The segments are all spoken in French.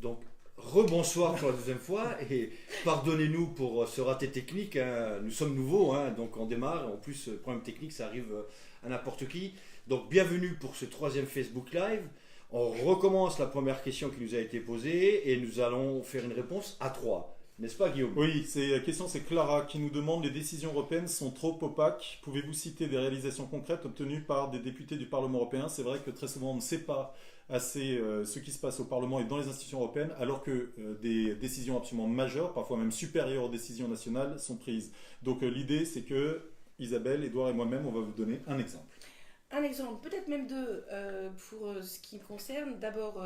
Donc, rebonsoir pour la deuxième fois et pardonnez-nous pour ce raté technique. Hein. Nous sommes nouveaux, hein, donc on démarre. En plus, problème technique, ça arrive à n'importe qui. Donc, bienvenue pour ce troisième Facebook Live. On recommence la première question qui nous a été posée et nous allons faire une réponse à trois. N'est-ce pas, Guillaume? Oui, la question c'est Clara qui nous demande: les décisions européennes sont trop opaques. Pouvez-vous citer des réalisations concrètes obtenues par des députés du Parlement européen? C'est vrai que très souvent on ne sait pas assez ce qui se passe au Parlement et dans les institutions européennes, alors que des décisions absolument majeures, parfois même supérieures aux décisions nationales, sont prises. Donc l'idée c'est que Isabelle, Édouard et moi-même, on va vous donner un exemple. Un exemple, peut-être même deux, pour ce qui me concerne. D'abord,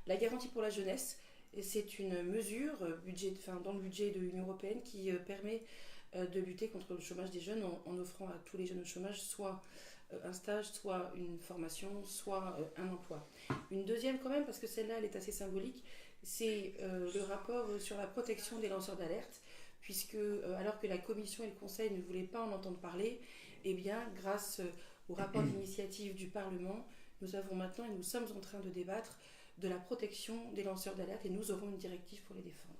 la garantie pour la jeunesse. Et c'est une mesure dans le budget de l'Union européenne qui permet de lutter contre le chômage des jeunes en offrant à tous les jeunes au chômage soit un stage, soit une formation, soit un emploi. Une deuxième quand même, parce que celle-là elle est assez symbolique, c'est le rapport sur la protection des lanceurs d'alerte, puisque alors que la Commission et le Conseil ne voulaient pas en entendre parler, eh bien grâce au rapport d'initiative du Parlement, nous avons maintenant et nous sommes en train de débattre de la protection des lanceurs d'alerte et nous aurons une directive pour les défendre.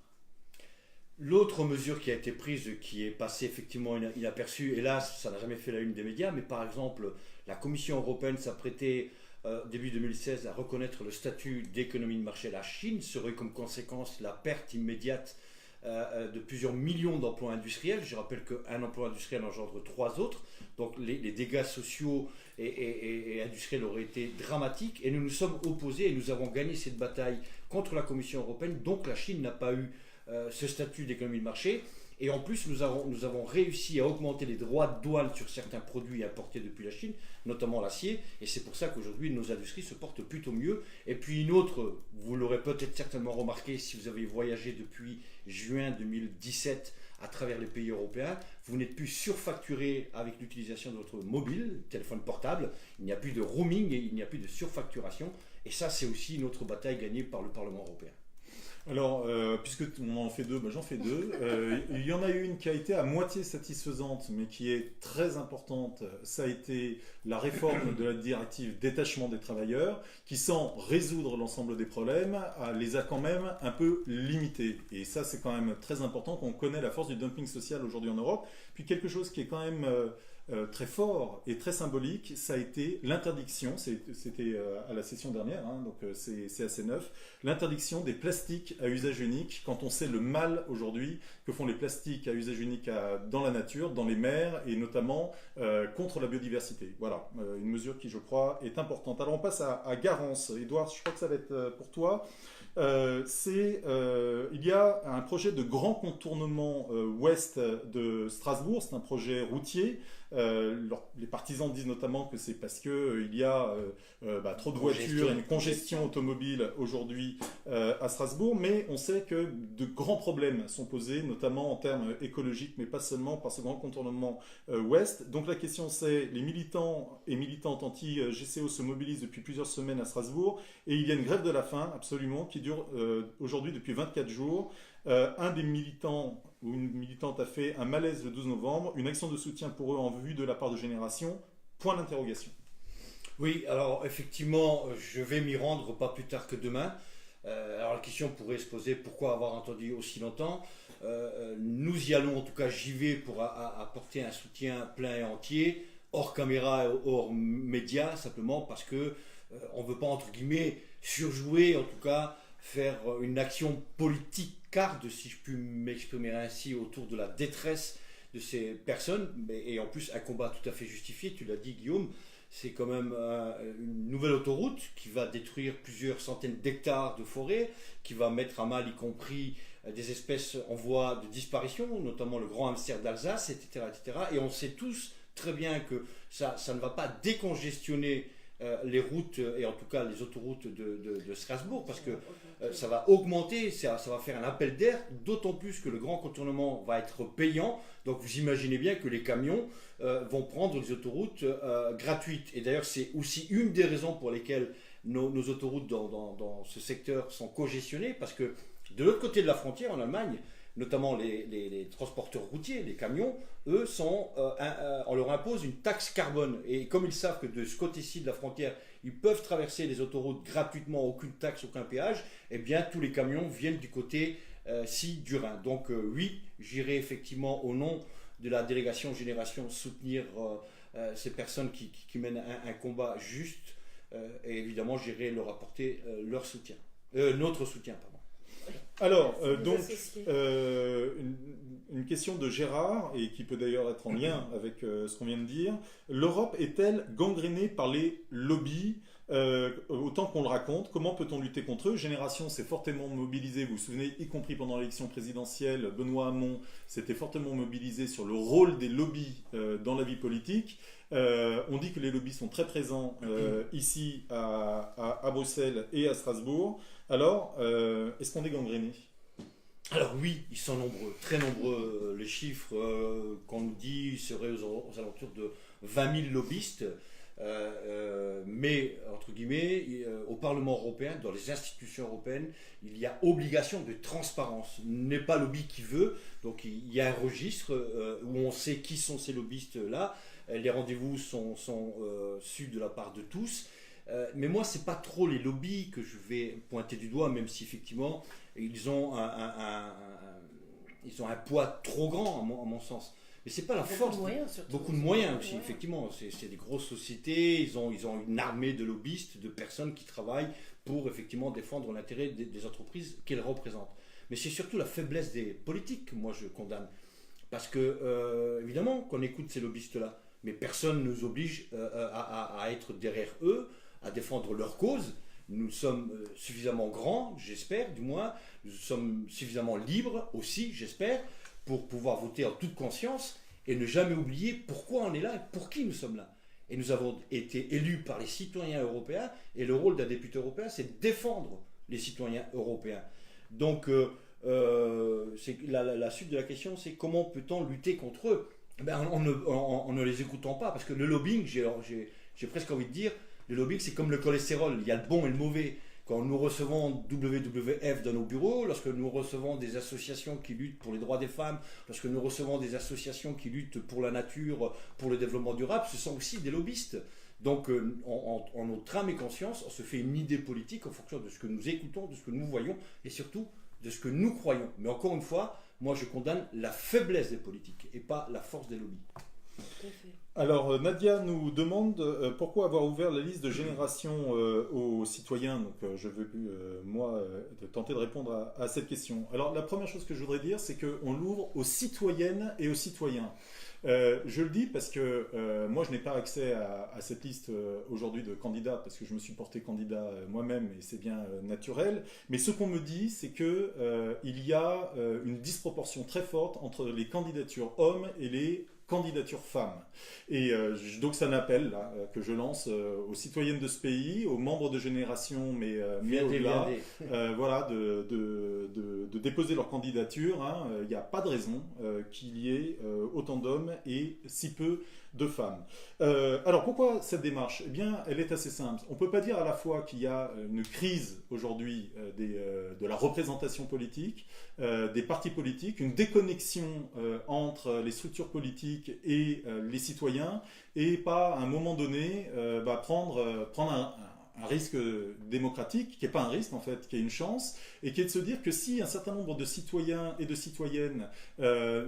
L'autre mesure qui a été prise, qui est passée effectivement inaperçue, hélas, ça n'a jamais fait la une des médias, mais par exemple, la Commission européenne s'apprêtait début 2016 à reconnaître le statut d'économie de marché. La Chine serait comme conséquence la perte immédiate de plusieurs millions d'emplois industriels. Je rappelle qu'un emploi industriel engendre 3 autres, donc les dégâts sociaux et industriels auraient été dramatiques, et nous nous sommes opposés et nous avons gagné cette bataille contre la Commission européenne. Donc la Chine n'a pas eu ce statut d'économie de marché, et en plus nous avons réussi à augmenter les droits de douane sur certains produits importés depuis la Chine, notamment l'acier, et c'est pour ça qu'aujourd'hui nos industries se portent plutôt mieux. Et puis une autre, vous l'aurez peut-être certainement remarqué si vous avez voyagé depuis juin 2017 à travers les pays européens, vous n'êtes plus surfacturé avec l'utilisation de votre mobile, téléphone portable, il n'y a plus de roaming et il n'y a plus de surfacturation, et ça c'est aussi une autre bataille gagnée par le Parlement européen. Alors, puisque on en fait deux, j'en fais deux. Il y en a une qui a été à moitié satisfaisante, mais qui est très importante. Ça a été la réforme de la directive détachement des travailleurs, qui, sans résoudre l'ensemble des problèmes, les a quand même un peu limités. Et ça, c'est quand même très important, qu'on connaît la force du dumping social aujourd'hui en Europe. Puis quelque chose qui est quand même très fort et très symbolique, ça a été l'interdiction, c'était à la session dernière, hein, donc c'est assez neuf, l'interdiction des plastiques à usage unique, quand on sait le mal aujourd'hui que font les plastiques à usage unique dans la nature, dans les mers, et notamment contre la biodiversité. Voilà, une mesure qui, je crois, est importante. Alors on passe à Garance. Édouard, je crois que ça va être pour toi. Il y a un projet de grand contournement ouest de Strasbourg, c'est un projet routier. Les partisans disent notamment que c'est parce qu'il y a trop de voitures et une congestion automobile aujourd'hui à Strasbourg, mais on sait que de grands problèmes sont posés, notamment en termes écologiques, mais pas seulement par ce grand contournement ouest. Donc la question c'est, les militants et militantes anti-GCO se mobilisent depuis plusieurs semaines à Strasbourg, et il y a une grève de la faim absolument qui dure aujourd'hui depuis 24 jours. Un des militants ou une militante a fait un malaise le 12 novembre, une action de soutien pour eux en vue de la part de Génération, point d'interrogation. Oui, alors effectivement, je vais m'y rendre pas plus tard que demain. Alors la question pourrait se poser, pourquoi avoir attendu aussi longtemps? Nous y allons, en tout cas j'y vais pour apporter un soutien plein et entier, hors caméra et hors médias, simplement parce que on ne veut pas, entre guillemets, surjouer, en tout cas faire une action politicarde, si je puis m'exprimer ainsi, autour de la détresse de ces personnes, et en plus un combat tout à fait justifié, tu l'as dit Guillaume, c'est quand même une nouvelle autoroute qui va détruire plusieurs centaines d'hectares de forêt, qui va mettre à mal y compris des espèces en voie de disparition, notamment le grand hamster d'Alsace, etc., etc. Et on sait tous très bien que ça ne va pas décongestionner les routes, et en tout cas les autoroutes de Strasbourg, parce que ça va augmenter, ça va faire un appel d'air, d'autant plus que le grand contournement va être payant. Donc vous imaginez bien que les camions vont prendre les autoroutes gratuites. Et d'ailleurs c'est aussi une des raisons pour lesquelles nos autoroutes dans ce secteur sont congestionnées, parce que de l'autre côté de la frontière, en Allemagne, notamment les transporteurs routiers, les camions, eux, on leur impose une taxe carbone. Et comme ils savent que de ce côté-ci de la frontière, ils peuvent traverser les autoroutes gratuitement, aucune taxe, aucun péage, eh bien tous les camions viennent du côté du Rhin. Donc oui, j'irai effectivement au nom de la délégation Génération soutenir ces personnes qui mènent un combat juste, et évidemment j'irai leur apporter leur soutien, notre soutien, pardon. Alors, donc, associés. une question de Gérard, et qui peut d'ailleurs être en lien avec ce qu'on vient de dire. L'Europe est-elle gangrénée par les lobbies autant qu'on le raconte? Comment peut-on lutter contre eux? Génération s'est fortement mobilisée, vous vous souvenez, y compris pendant l'élection présidentielle, Benoît Hamon s'était fortement mobilisé sur le rôle des lobbies dans la vie politique. On dit que les lobbies sont très présents ici à Bruxelles et à Strasbourg. Alors, est-ce qu'on est gangréné? Alors oui, ils sont nombreux, très nombreux. Les chiffres qu'on nous dit seraient aux alentours de 20 000 lobbyistes. Mais, entre guillemets, au Parlement européen, dans les institutions européennes, il y a obligation de transparence. Il n'est pas lobby qui veut, donc il y a un registre où on sait qui sont ces lobbyistes-là. Les rendez-vous sont sus de la part de tous. Mais moi, c'est pas trop les lobbies que je vais pointer du doigt, même si effectivement, ils ont un poids trop grand, à mon sens. Mais c'est pas la force. Beaucoup de moyens, surtout. Beaucoup de moyens aussi, effectivement. C'est des grosses sociétés, ils ont une armée de lobbyistes, de personnes qui travaillent pour effectivement défendre l'intérêt des entreprises qu'elles représentent. Mais c'est surtout la faiblesse des politiques que moi je condamne. Parce que, évidemment, qu'on écoute ces lobbyistes-là, mais personne ne nous oblige à être derrière eux, à défendre leur cause. Nous sommes suffisamment grands, j'espère, du moins. Nous sommes suffisamment libres aussi, j'espère, pour pouvoir voter en toute conscience et ne jamais oublier pourquoi on est là et pour qui nous sommes là. Et nous avons été élus par les citoyens européens, et le rôle d'un député européen, c'est de défendre les citoyens européens. Donc, la suite de la question, c'est comment peut-on lutter contre eux? En ne les écoutant pas, parce que le lobbying, j'ai presque envie de dire, le lobbying, c'est comme le cholestérol, il y a le bon et le mauvais. Quand nous recevons WWF dans nos bureaux, lorsque nous recevons des associations qui luttent pour les droits des femmes, lorsque nous recevons des associations qui luttent pour la nature, pour le développement durable, ce sont aussi des lobbyistes. Donc, en notre âme et conscience, on se fait une idée politique en fonction de ce que nous écoutons, de ce que nous voyons, et surtout de ce que nous croyons. Mais encore une fois, moi je condamne la faiblesse des politiques et pas la force des lobbies. Tout à fait. Alors, Nadia nous demande pourquoi avoir ouvert la liste de Génération aux citoyens. Donc, je veux tenter de répondre à cette question. Alors, la première chose que je voudrais dire, c'est qu'on l'ouvre aux citoyennes et aux citoyens. Je le dis parce que moi, je n'ai pas accès à cette liste aujourd'hui de candidats, parce que je me suis porté candidat moi-même, et c'est bien naturel. Mais ce qu'on me dit, c'est qu'il y a une disproportion très forte entre les candidatures hommes et les candidature femmes. Et donc c'est un appel là, que je lance aux citoyennes de ce pays, aux membres de Génération, mais au-delà, voilà, de déposer leur candidature. Il n'y a pas de raison qu'il y ait autant d'hommes et si peu de femmes. Alors pourquoi cette démarche? Eh bien, elle est assez simple. On ne peut pas dire à la fois qu'il y a une crise aujourd'hui de la représentation politique, des partis politiques, une déconnexion entre les structures politiques et les citoyens, et pas à un moment donné prendre un risque démocratique, qui n'est pas un risque en fait, qui est une chance, et qui est de se dire que si un certain nombre de citoyens et de citoyennes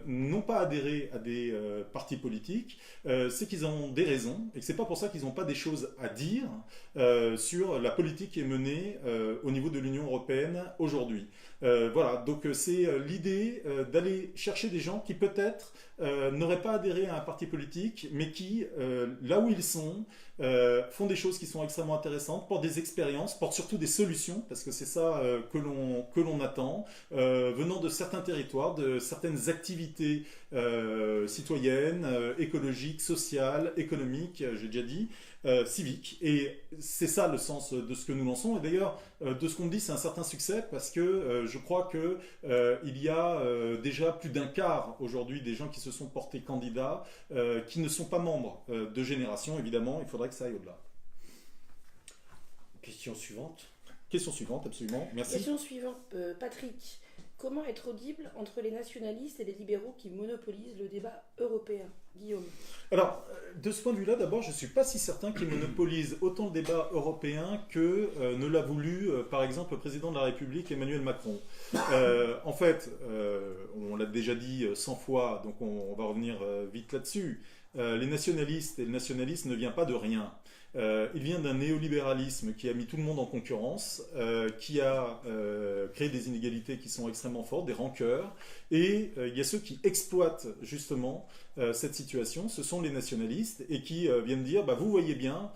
n'ont pas adhéré à des partis politiques, c'est qu'ils ont des raisons, et que c'est pas pour ça qu'ils n'ont pas des choses à dire sur la politique qui est menée au niveau de l'Union européenne aujourd'hui. Voilà, donc c'est l'idée d'aller chercher des gens qui peut-être n'auraient pas adhéré à un parti politique, mais qui, là où ils sont, font des choses qui sont extrêmement intéressantes, portent des expériences, portent surtout des solutions, parce que c'est ça que l'on attend, venant de certains territoires, de certaines activités citoyennes, écologiques, sociales, économiques, j'ai déjà dit, civiques. Et c'est ça le sens de ce que nous lançons. Et d'ailleurs, de ce qu'on dit, c'est un certain succès, parce que je crois qu'il y a déjà plus d'un quart aujourd'hui des gens qui se sont portés candidats, qui ne sont pas membres de Génération, évidemment. Il faudrait que ça aille au-delà. Question suivante. Question suivante, absolument. Merci. Question suivante, Patrick. Comment être audible entre les nationalistes et les libéraux qui monopolisent le débat européen? Guillaume. Alors, de ce point de vue-là, d'abord, je ne suis pas si certain qu'il monopolise autant le débat européen que ne l'a voulu, par exemple, le président de la République, Emmanuel Macron. En fait, on l'a déjà dit 100 fois, donc on va revenir vite là-dessus. Les nationalistes et le nationalisme ne vient pas de rien. Il vient d'un néolibéralisme qui a mis tout le monde en concurrence, qui a créé des inégalités qui sont extrêmement fortes, des rancœurs, et il y a ceux qui exploitent justement cette situation, ce sont les nationalistes, et qui viennent dire, bah, vous voyez bien,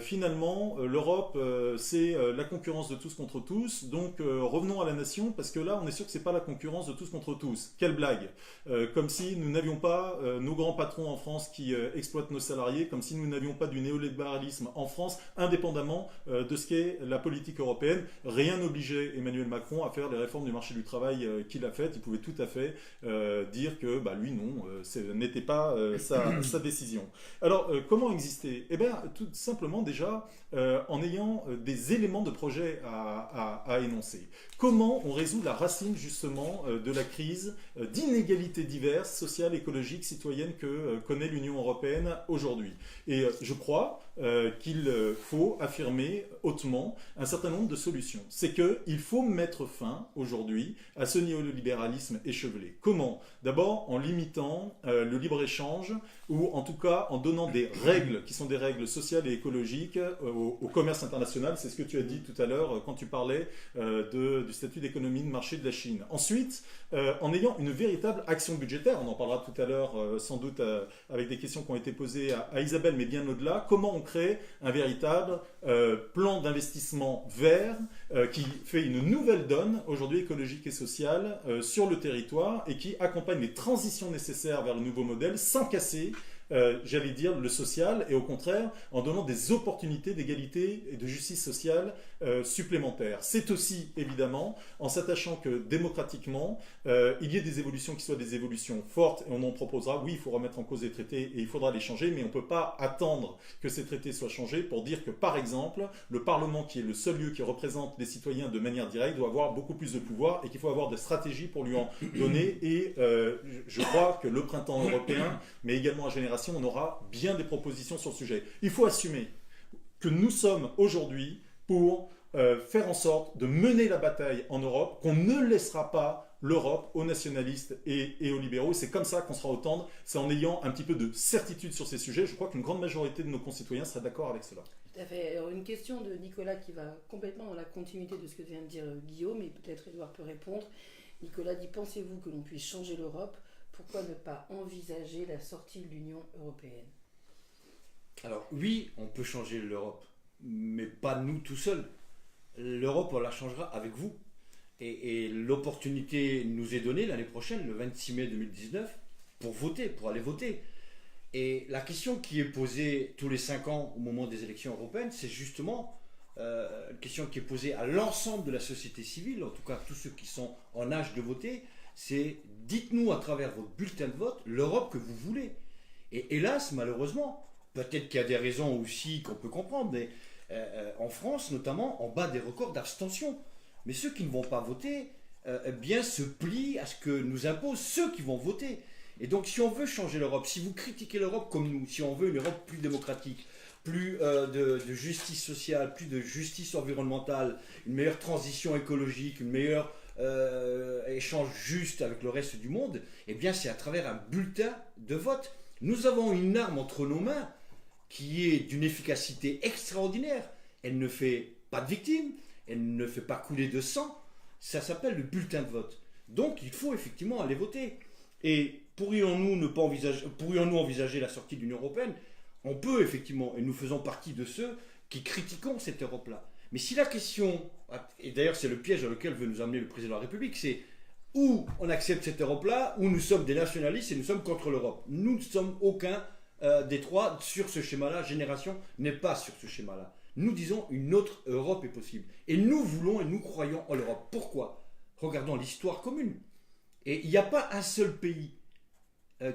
finalement, l'Europe, c'est la concurrence de tous contre tous, donc revenons à la nation, parce que là, on est sûr que c'est pas la concurrence de tous contre tous. Quelle blague! Comme si nous n'avions pas nos grands patrons en France qui exploitent nos salariés, comme si nous n'avions pas du néolibéralisme en France, indépendamment de ce qu'est la politique européenne. Rien n'obligeait Emmanuel Macron à faire les réformes du marché du travail qu'il a faites. Il pouvait tout à fait dire que bah, lui, non, ce n'était pas sa décision. Alors, comment exister? Eh bien, tout simplement déjà en ayant des éléments de projet à énoncer. Comment on résout la racine justement de la crise d'inégalités diverses, sociales, écologiques, citoyennes que connaît l'Union européenne aujourd'hui? Et je crois qu'il faut affirmer hautement un certain nombre de solutions. C'est qu'il faut mettre fin aujourd'hui à ce néolibéralisme échevelé. Comment? D'abord en limitant le libre-échange, ou en tout cas en donnant des règles qui sont des règles sociales et écologiques au commerce international. C'est ce que tu as dit tout à l'heure quand tu parlais du statut d'économie de marché de la Chine. Ensuite, en ayant une véritable action budgétaire, on en parlera tout à l'heure sans doute avec des questions qui ont été posées à Isabelle, mais bien au-delà, comment on crée un véritable plan d'investissement vert qui fait une nouvelle donne aujourd'hui écologique et sociale sur le territoire et qui accompagne les transitions nécessaires vers le nouveau modèle sans casser j'allais dire, le social, et au contraire, en donnant des opportunités d'égalité et de justice sociale supplémentaires. C'est aussi, évidemment, en s'attachant que démocratiquement, il y ait des évolutions qui soient des évolutions fortes, et on en proposera, oui, il faut remettre en cause les traités, et il faudra les changer, mais on ne peut pas attendre que ces traités soient changés pour dire que, par exemple, le Parlement, qui est le seul lieu qui représente les citoyens de manière directe, doit avoir beaucoup plus de pouvoir, et qu'il faut avoir des stratégies pour lui en donner, et je crois que le printemps européen, mais également à Génération, on aura bien des propositions sur le sujet. Il faut assumer que nous sommes aujourd'hui pour faire en sorte de mener la bataille en Europe, qu'on ne laissera pas l'Europe aux nationalistes et aux libéraux. C'est comme ça qu'on sera autant, c'est en ayant un petit peu de certitude sur ces sujets. Je crois qu'une grande majorité de nos concitoyens sera d'accord avec cela. Tout à fait. Alors, une question de Nicolas qui va complètement dans la continuité de ce que vient de dire Guillaume, et peut-être Édouard peut répondre. Nicolas dit, pensez-vous que l'on puisse changer l'Europe? Pourquoi ne pas envisager la sortie de l'Union européenne? Alors oui, on peut changer l'Europe, mais pas nous tout seuls. L'Europe, on la changera avec vous. Et l'opportunité nous est donnée l'année prochaine, le 26 mai 2019, pour voter, pour aller voter. Et la question qui est posée tous les 5 ans au moment des élections européennes, c'est justement une question qui est posée à l'ensemble de la société civile, en tout cas tous ceux qui sont en âge de voter, c'est dites-nous à travers votre bulletin de vote l'Europe que vous voulez. Et hélas, malheureusement, peut-être qu'il y a des raisons aussi qu'on peut comprendre, mais en France notamment, on bat des records d'abstention. Mais ceux qui ne vont pas voter, bien se plient à ce que nous imposent ceux qui vont voter. Et donc si on veut changer l'Europe, si vous critiquez l'Europe comme nous, si on veut une Europe plus démocratique, plus de justice sociale, plus de justice environnementale, une meilleure transition écologique, une meilleure échange juste avec le reste du monde, eh bien c'est à travers un bulletin de vote. Nous avons une arme entre nos mains qui est d'une efficacité extraordinaire. Elle ne fait pas de victimes, elle ne fait pas couler de sang. Ça s'appelle le bulletin de vote. Donc il faut effectivement aller voter. Et pourrions-nous envisager la sortie de l'Union européenne? On peut effectivement, et nous faisons partie de ceux qui critiquons cette Europe-là. Mais si la question, et d'ailleurs c'est le piège dans lequel veut nous amener le président de la République, c'est où on accepte cette Europe-là, où nous sommes des nationalistes et nous sommes contre l'Europe. Nous ne sommes aucun des trois sur ce schéma-là. Génération n'est pas sur ce schéma-là. Nous disons une autre Europe est possible. Et nous voulons et nous croyons en l'Europe. Pourquoi? Regardons l'histoire commune. Et il n'y a pas un seul pays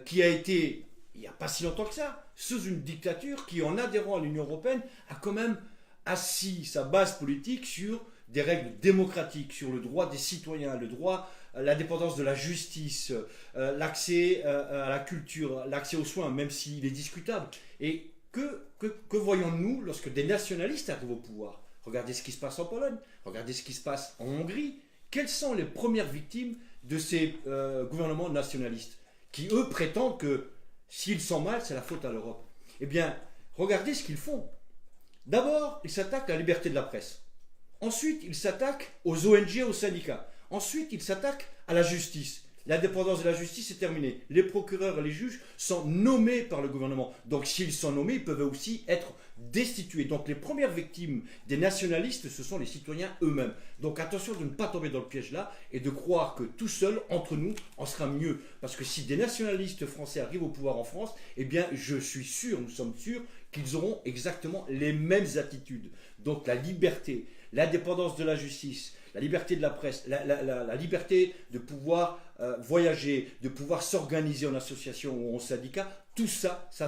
qui a été, il n'y a pas si longtemps que ça, sous une dictature qui, en adhérant à l'Union européenne, a quand même assis sa base politique sur des règles démocratiques sur le droit des citoyens, le droit à l'indépendance de la justice, l'accès à la culture, l'accès aux soins, même s'il est discutable. Et que voyons-nous lorsque des nationalistes arrivent au pouvoir? Regardez ce qui se passe en Pologne, regardez ce qui se passe en Hongrie. Quelles sont les premières victimes de ces gouvernements nationalistes qui, eux, prétendent que s'ils sont mal, c'est la faute à l'Europe? Eh bien, regardez ce qu'ils font. D'abord, ils s'attaquent à la liberté de la presse. Ensuite, ils s'attaquent aux ONG, aux syndicats. Ensuite, ils s'attaquent à la justice. L'indépendance de la justice est terminée. Les procureurs et les juges sont nommés par le gouvernement. Donc, s'ils sont nommés, ils peuvent aussi être destitués. Donc, les premières victimes des nationalistes, ce sont les citoyens eux-mêmes. Donc, attention de ne pas tomber dans le piège là et de croire que tout seul, entre nous, en sera mieux. Parce que si des nationalistes français arrivent au pouvoir en France, eh bien, je suis sûr, nous sommes sûrs, qu'ils auront exactement les mêmes attitudes. Donc, la liberté, l'indépendance de la justice, la liberté de la presse, la liberté de pouvoir voyager, de pouvoir s'organiser en association ou en syndicat, tout ça, ça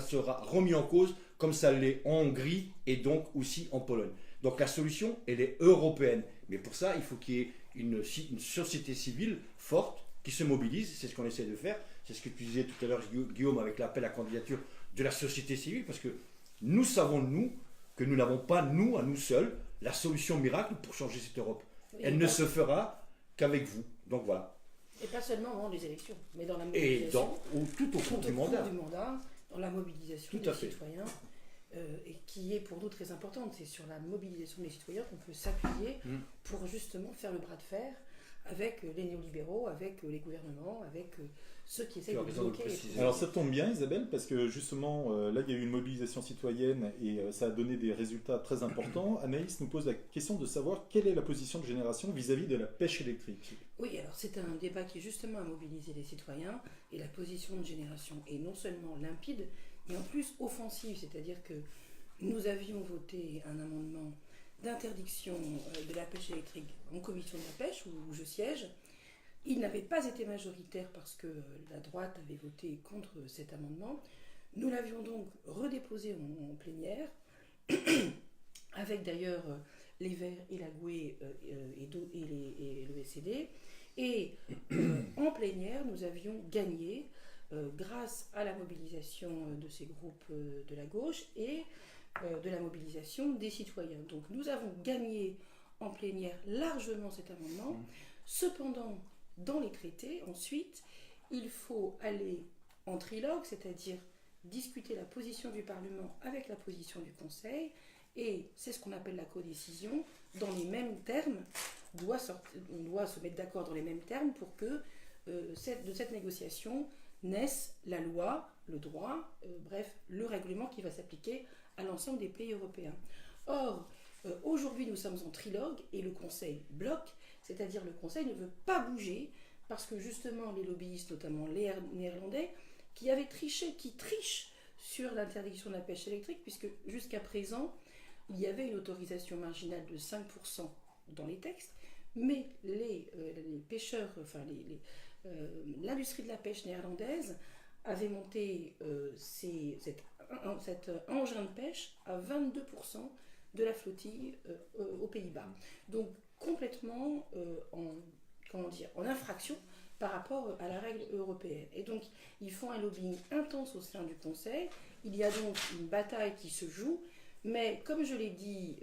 sera remis en cause comme ça l'est en Hongrie et donc aussi en Pologne. Donc la solution, elle est européenne. Mais pour ça, il faut qu'il y ait une société civile forte qui se mobilise. C'est ce qu'on essaie de faire. C'est ce que tu disais tout à l'heure, Guillaume, avec l'appel à candidature de la société civile, parce que nous savons, nous, que nous n'avons pas, nous, à nous seuls, la solution miracle pour changer cette Europe. Elle ne se fera qu'avec vous. Donc voilà. Et pas seulement avant les élections, mais dans la Et mobilisation. tout au cours du mandat. Dans la mobilisation des citoyens, et qui est pour nous très importante. C'est sur la mobilisation des citoyens qu'on peut s'appuyer pour justement faire le bras de fer avec les néolibéraux, avec les gouvernements, avec ceux qui essayent de bloquer. Alors ça tombe bien, Isabelle, parce que justement, là, il y a eu une mobilisation citoyenne et ça a donné des résultats très importants. Anaïs nous pose la question de savoir quelle est la position de Génération vis-à-vis de la pêche électrique. Oui, alors c'est un débat qui justement a mobilisé les citoyens, et la position de Génération est non seulement limpide, mais en plus offensive, c'est-à-dire que nous avions voté un amendement d'interdiction de la pêche électrique en commission de la pêche, où je siège. Il n'avait pas été majoritaire parce que la droite avait voté contre cet amendement. Nous l'avions donc redéposé en plénière, avec d'ailleurs les Verts et la GUE et le SED. Et en plénière, nous avions gagné grâce à la mobilisation de ces groupes de la gauche et de la mobilisation des citoyens. Donc nous avons gagné en plénière largement cet amendement. Cependant, dans les traités, ensuite, il faut aller en trilogue, c'est-à-dire discuter la position du Parlement avec la position du Conseil, et c'est ce qu'on appelle la codécision. Dans les mêmes termes, on doit se mettre d'accord dans les mêmes termes pour que de cette négociation naisse la loi, le droit, bref, le règlement qui va s'appliquer à l'ensemble des pays européens. Or, aujourd'hui, nous sommes en trilogue et le Conseil bloque, c'est-à-dire le Conseil ne veut pas bouger parce que justement les lobbyistes, notamment les néerlandais, qui trichent sur l'interdiction de la pêche électrique, puisque jusqu'à présent, il y avait une autorisation marginale de 5% dans les textes, mais les pêcheurs, l'industrie de la pêche néerlandaise avait monté cet engin de pêche à 22% de la flottille aux Pays-Bas. Donc complètement en infraction par rapport à la règle européenne. Et donc ils font un lobbying intense au sein du Conseil. Il y a donc une bataille qui se joue, mais comme je l'ai dit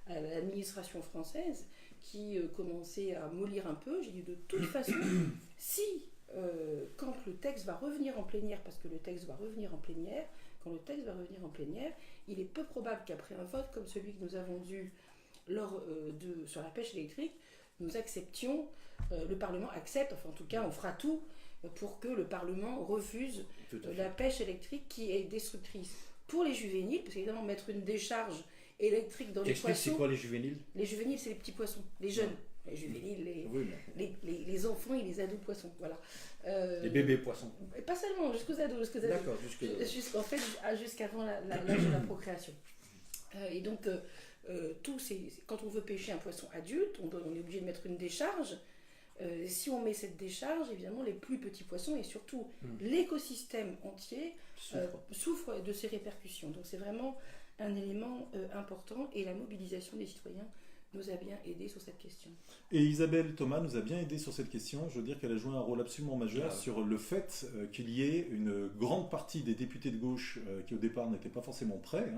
à l'administration française, qui commençait à mollir un peu, j'ai dit de toute façon, si quand le texte va revenir en plénière, parce que le texte va revenir en plénière, quand le texte va revenir en plénière, il est peu probable qu'après un vote comme celui que nous avons eu sur la pêche électrique, nous acceptions, le Parlement accepte, enfin en tout cas on fera tout pour que le Parlement refuse la pêche électrique qui est destructrice pour les juvéniles, parce qu'évidemment mettre une décharge électrique dans les poissons... C'est quoi les juvéniles? Les juvéniles, c'est les petits poissons, les jeunes. Les juvéniles, les enfants et les ados poissons, voilà. Les bébés poissons. Pas seulement, jusqu'aux ados. D'accord, jusqu'avant l'âge de la procréation. Et donc, quand on veut pêcher un poisson adulte, on est obligé de mettre une décharge. Si on met cette décharge, évidemment, les plus petits poissons et surtout l'écosystème entier souffre de ces répercussions. Donc c'est vraiment un élément important, et la mobilisation des citoyens nous a bien aidés sur cette question. Et Isabelle Thomas nous a bien aidé sur cette question. Je veux dire qu'elle a joué un rôle absolument majeur Ah ouais. sur le fait qu'il y ait une grande partie des députés de gauche qui au départ n'étaient pas forcément prêts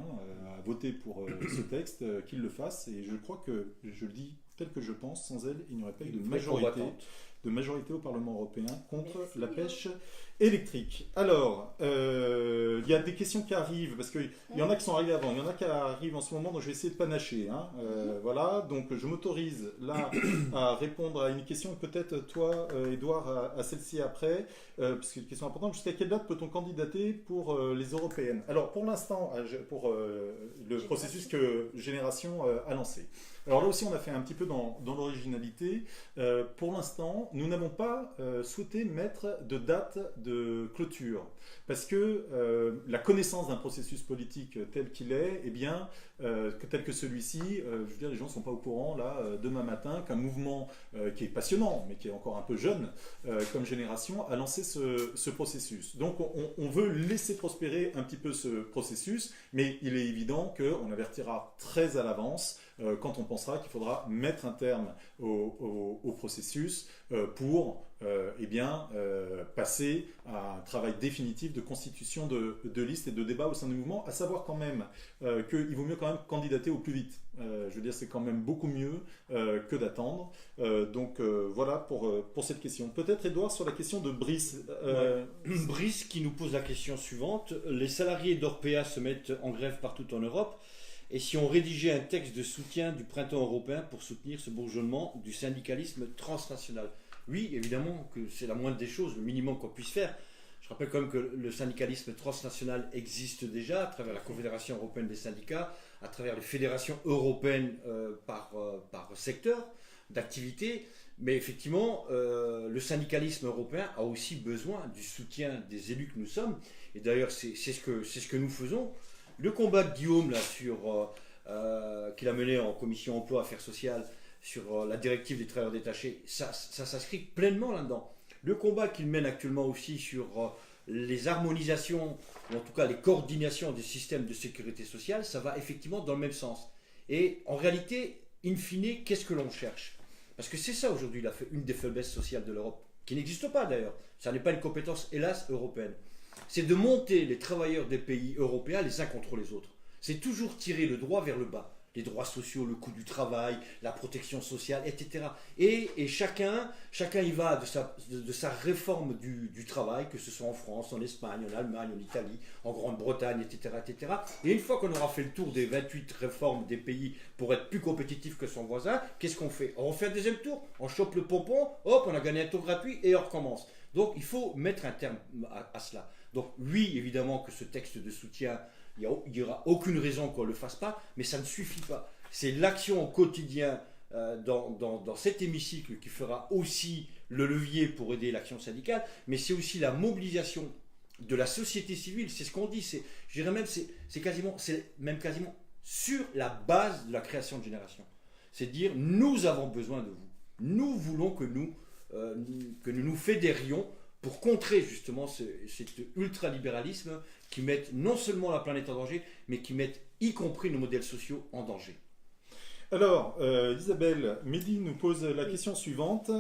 à voter pour ce texte, qu'ils le fassent. Et je crois que, je le dis tel que je pense, sans elle, il n'y aurait pas eu de majorité au Parlement européen contre la pêche électrique. Alors, il y a des questions qui arrivent, parce qu'il y en a qui sont arrivées avant, il y en a qui arrivent en ce moment, donc je vais essayer de panacher. Voilà, donc je m'autorise là à répondre à une question, peut-être toi, Édouard, à celle-ci après, parce que c'est une question importante. Jusqu'à quelle date peut-on candidater pour les européennes? Alors, pour l'instant, pour le processus que Génération a lancé. Alors là aussi, on a fait un petit peu dans l'originalité. Pour l'instant, nous n'avons pas souhaité mettre de date de clôture. Parce que la connaissance d'un processus politique tel qu'il est, eh bien, tel que celui-ci, je veux dire, les gens ne sont pas au courant, là, demain matin, qu'un mouvement qui est passionnant, mais qui est encore un peu jeune, comme Génération, a lancé ce processus. Donc, on veut laisser prospérer un petit peu ce processus, mais il est évident qu'on avertira très à l'avance quand on pensera qu'il faudra mettre un terme au processus pour passer à un travail définitif de constitution de listes et de débats au sein du mouvement, à savoir quand même qu'il vaut mieux quand même candidater au plus vite. Je veux dire, c'est quand même beaucoup mieux que d'attendre. Voilà pour cette question. Peut-être, Édouard, sur la question de Brice. Brice qui nous pose la question suivante. Les salariés d'Orpea se mettent en grève partout en Europe. Et si on rédigeait un texte de soutien du printemps européen pour soutenir ce bourgeonnement du syndicalisme transnational? Oui, évidemment que c'est la moindre des choses, le minimum qu'on puisse faire. Je rappelle quand même que le syndicalisme transnational existe déjà à travers la Confédération européenne des syndicats, à travers les fédérations européennes par secteur d'activité. Mais effectivement, le syndicalisme européen a aussi besoin du soutien des élus que nous sommes. Et d'ailleurs, c'est ce que nous faisons. Le combat de Guillaume là, qu'il a mené en commission emploi affaires sociales sur la directive des travailleurs détachés, ça s'inscrit pleinement là-dedans. Le combat qu'il mène actuellement aussi sur les harmonisations, ou en tout cas les coordinations des systèmes de sécurité sociale, ça va effectivement dans le même sens. Et en réalité, in fine, qu'est-ce que l'on cherche? Parce que c'est ça aujourd'hui une des faiblesses sociales de l'Europe, qui n'existe pas d'ailleurs. Ça n'est pas une compétence, hélas, européenne. C'est de monter les travailleurs des pays européens les uns contre les autres. C'est toujours tirer le droit vers le bas. Les droits sociaux, le coût du travail, la protection sociale, etc. Et chacun y va de sa réforme du travail, que ce soit en France, en Espagne, en Allemagne, en Italie, en Grande-Bretagne, etc., etc. Et une fois qu'on aura fait le tour des 28 réformes des pays pour être plus compétitif que son voisin, qu'est-ce qu'on fait? On refait un deuxième tour, on chope le pompon, hop, on a gagné un tour gratuit et on recommence. Donc il faut mettre un terme à cela. Donc oui, évidemment que ce texte de soutien, il n'y aura aucune raison qu'on ne le fasse pas, mais ça ne suffit pas. C'est l'action au quotidien dans cet hémicycle qui fera aussi le levier pour aider l'action syndicale, mais c'est aussi la mobilisation de la société civile. C'est ce qu'on dit, je dirais même c'est même quasiment sur la base de la création de Génération. C'est dire, nous avons besoin de vous. Nous voulons que nous nous fédérions pour contrer justement cet ultralibéralisme qui met non seulement la planète en danger, mais qui met y compris nos modèles sociaux en danger. Alors, Isabelle, Mehdi nous pose la question suivante.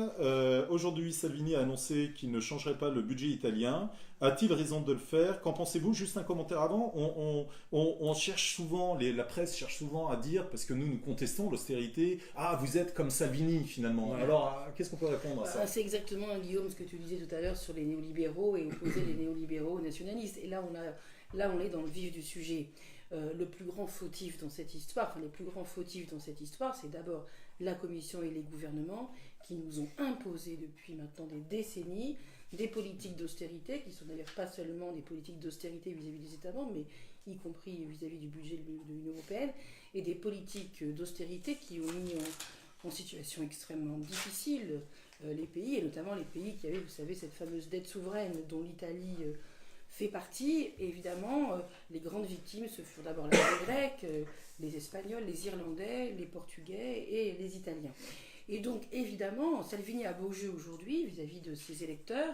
Aujourd'hui, Salvini a annoncé qu'il ne changerait pas le budget italien. A-t-il raison de le faire? Qu'en pensez-vous? Juste un commentaire avant. On cherche souvent, la presse cherche souvent à dire, parce que nous contestons l'austérité, ah, vous êtes comme Salvini finalement. Ouais. Alors, qu'est-ce qu'on peut répondre à ça? C'est exactement, Guillaume, ce que tu disais tout à l'heure sur les néolibéraux et opposer les néolibéraux aux nationalistes. Et là, on est dans le vif du sujet. Le plus grand fautif dans cette histoire, les plus grands fautifs dans cette histoire, c'est d'abord la Commission et les gouvernements qui nous ont imposé depuis maintenant des décennies des politiques d'austérité, qui sont d'ailleurs pas seulement des politiques d'austérité vis-à-vis des États membres, mais y compris vis-à-vis du budget de l'Union européenne, et des politiques d'austérité qui ont mis en situation extrêmement difficile les pays, et notamment les pays qui avaient, vous savez, cette fameuse dette souveraine dont l'Italie fait partie. Et évidemment, les grandes victimes, ce furent d'abord les Grecs, les Espagnols, les Irlandais, les Portugais et les Italiens. Et donc, évidemment, Salvini a beau jeu aujourd'hui, vis-à-vis de ses électeurs,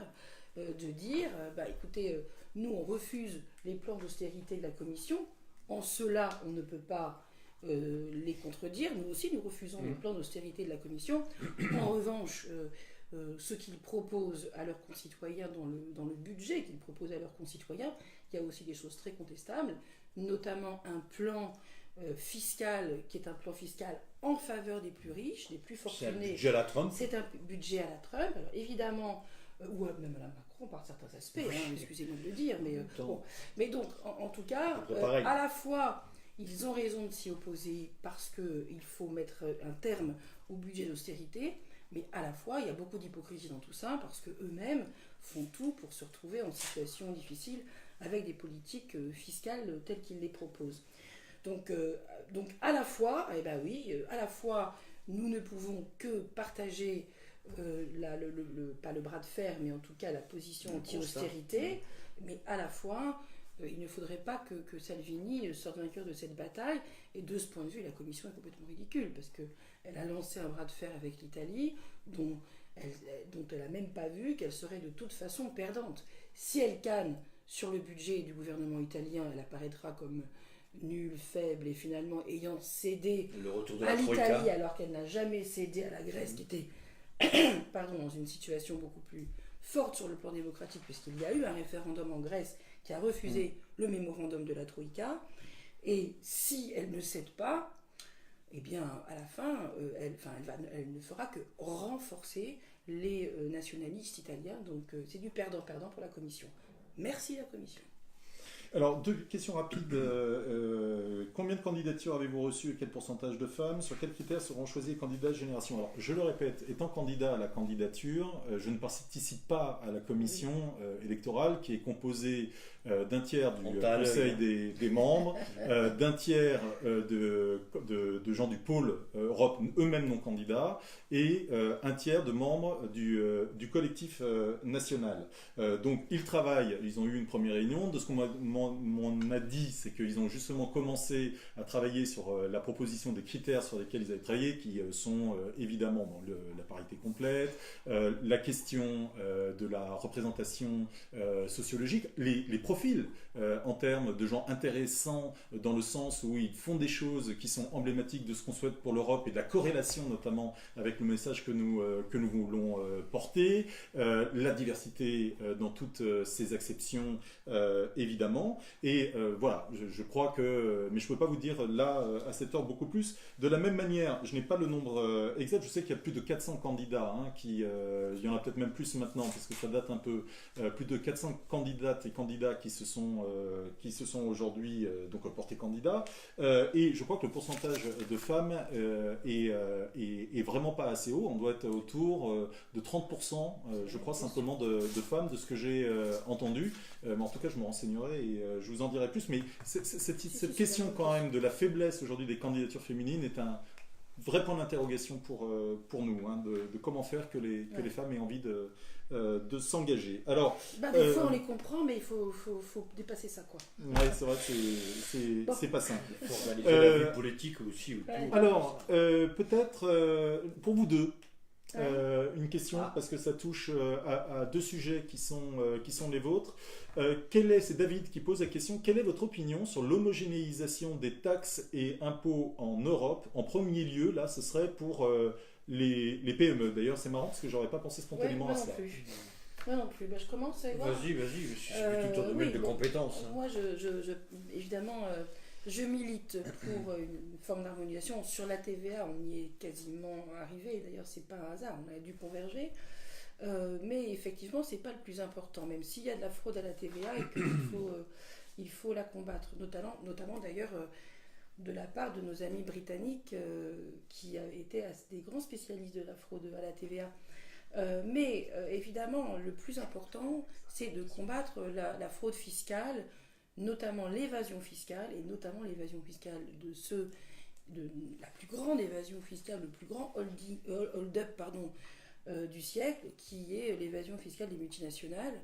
de dire, écoutez, nous, on refuse les plans d'austérité de la Commission. En cela, on ne peut pas les contredire. Nous aussi, nous refusons le plan d'austérité de la Commission. En revanche, ce qu'ils proposent à leurs concitoyens dans le budget qu'ils proposent à leurs concitoyens, il y a aussi des choses très contestables, notamment un plan fiscal qui est un plan fiscal en faveur des plus riches, des plus fortunés. C'est un budget à la Trump. C'est un budget à la Trump. Alors évidemment, ou même à la Macron par certains aspects, excusez-moi de le dire, mais bon. Mais donc, en tout cas, à la fois, ils ont raison de s'y opposer parce qu'il faut mettre un terme au budget d'austérité, mais à la fois, il y a beaucoup d'hypocrisie dans tout ça parce qu'eux-mêmes font tout pour se retrouver en situation difficile avec des politiques fiscales telles qu'ils les proposent. Donc à la fois, à la fois, nous ne pouvons que partager pas le bras de fer, mais en tout cas la position anti-austérité, mais à la fois, il ne faudrait pas que Salvini sorte vainqueur de cette bataille, et de ce point de vue, la Commission est complètement ridicule, parce qu'elle a lancé un bras de fer avec l'Italie, dont elle n'a même pas vu qu'elle serait de toute façon perdante. Si elle canne sur le budget du gouvernement italien, elle apparaîtra comme nulle, faible et finalement ayant cédé à l'Italie alors qu'elle n'a jamais cédé à la Grèce qui était dans une situation beaucoup plus forte sur le plan démocratique puisqu'il y a eu un référendum en Grèce qui a refusé le mémorandum de la Troïka, et si elle ne cède pas, eh bien à la fin elle ne fera que renforcer les nationalistes italiens, donc c'est du perdant-perdant pour la Commission. Merci la Commission. Alors, 2 questions rapides. Combien de candidatures avez-vous reçues et quel pourcentage de femmes? Sur quels critères seront choisis les candidats de génération? Alors, je le répète, étant candidat à la candidature, je ne participe pas à la commission électorale qui est composée d'un tiers du conseil des membres, d'un tiers de gens du pôle Europe, eux-mêmes non candidats, et un tiers de membres du collectif national. Donc, ils travaillent, ils ont eu une première réunion. De ce qu'on m'a dit, c'est qu'ils ont justement commencé à travailler sur la proposition des critères sur lesquels ils avaient travaillé, qui sont évidemment la parité complète, la question de la représentation sociologique, les profils en termes de gens intéressants dans le sens où ils font des choses qui sont emblématiques de ce qu'on souhaite pour l'Europe et de la corrélation notamment avec le message que nous voulons porter, la diversité dans toutes ses acceptions évidemment, et voilà, je crois que, mais je ne peux pas vous dire là à cette heure beaucoup plus. De la même manière, je n'ai pas le nombre exact, je sais qu'il y a plus de 400 candidats, il y en a peut-être même plus maintenant parce que ça date un peu, plus de 400 candidates et candidats qui se sont aujourd'hui donc portés candidats, et je crois que le pourcentage de femmes est vraiment pas assez haut. On doit être autour de 30%, je crois simplement de femmes, de ce que j'ai entendu, mais en tout cas je me renseignerai et je vous en dirai plus. Mais cette question quand même de la faiblesse aujourd'hui des candidatures féminines est un vrai point d'interrogation pour nous, de comment faire que les femmes aient envie de s'engager. Alors, des fois on les comprend, mais il faut dépasser ça, quoi. Ouais, c'est vrai, c'est pas simple. Il faut organiser la vie politique aussi. Alors, peut-être pour vous deux, une question, parce que ça touche à 2 sujets qui sont les vôtres. C'est David qui pose la question: quelle est votre opinion sur l'homogénéisation des taxes et impôts en Europe? En premier lieu, là, ce serait pour les PME. D'ailleurs, c'est marrant parce que j'aurais pas pensé spontanément à cela. Moi non plus. Je commence à voir. Vas-y, c'est plutôt ton domaine de compétences. Moi, évidemment, je milite pour une forme d'harmonisation. Sur la TVA, on y est quasiment arrivé. D'ailleurs, c'est pas un hasard, on a dû converger. Mais effectivement, c'est pas le plus important, même s'il y a de la fraude à la TVA et qu'il faut la combattre, notamment d'ailleurs de la part de nos amis britanniques qui étaient des grands spécialistes de la fraude à la TVA. Mais évidemment, le plus important, c'est de combattre la fraude fiscale, notamment l'évasion fiscale, et notamment l'évasion fiscale de la plus grande évasion fiscale, le plus grand hold-up du siècle, qui est l'évasion fiscale des multinationales,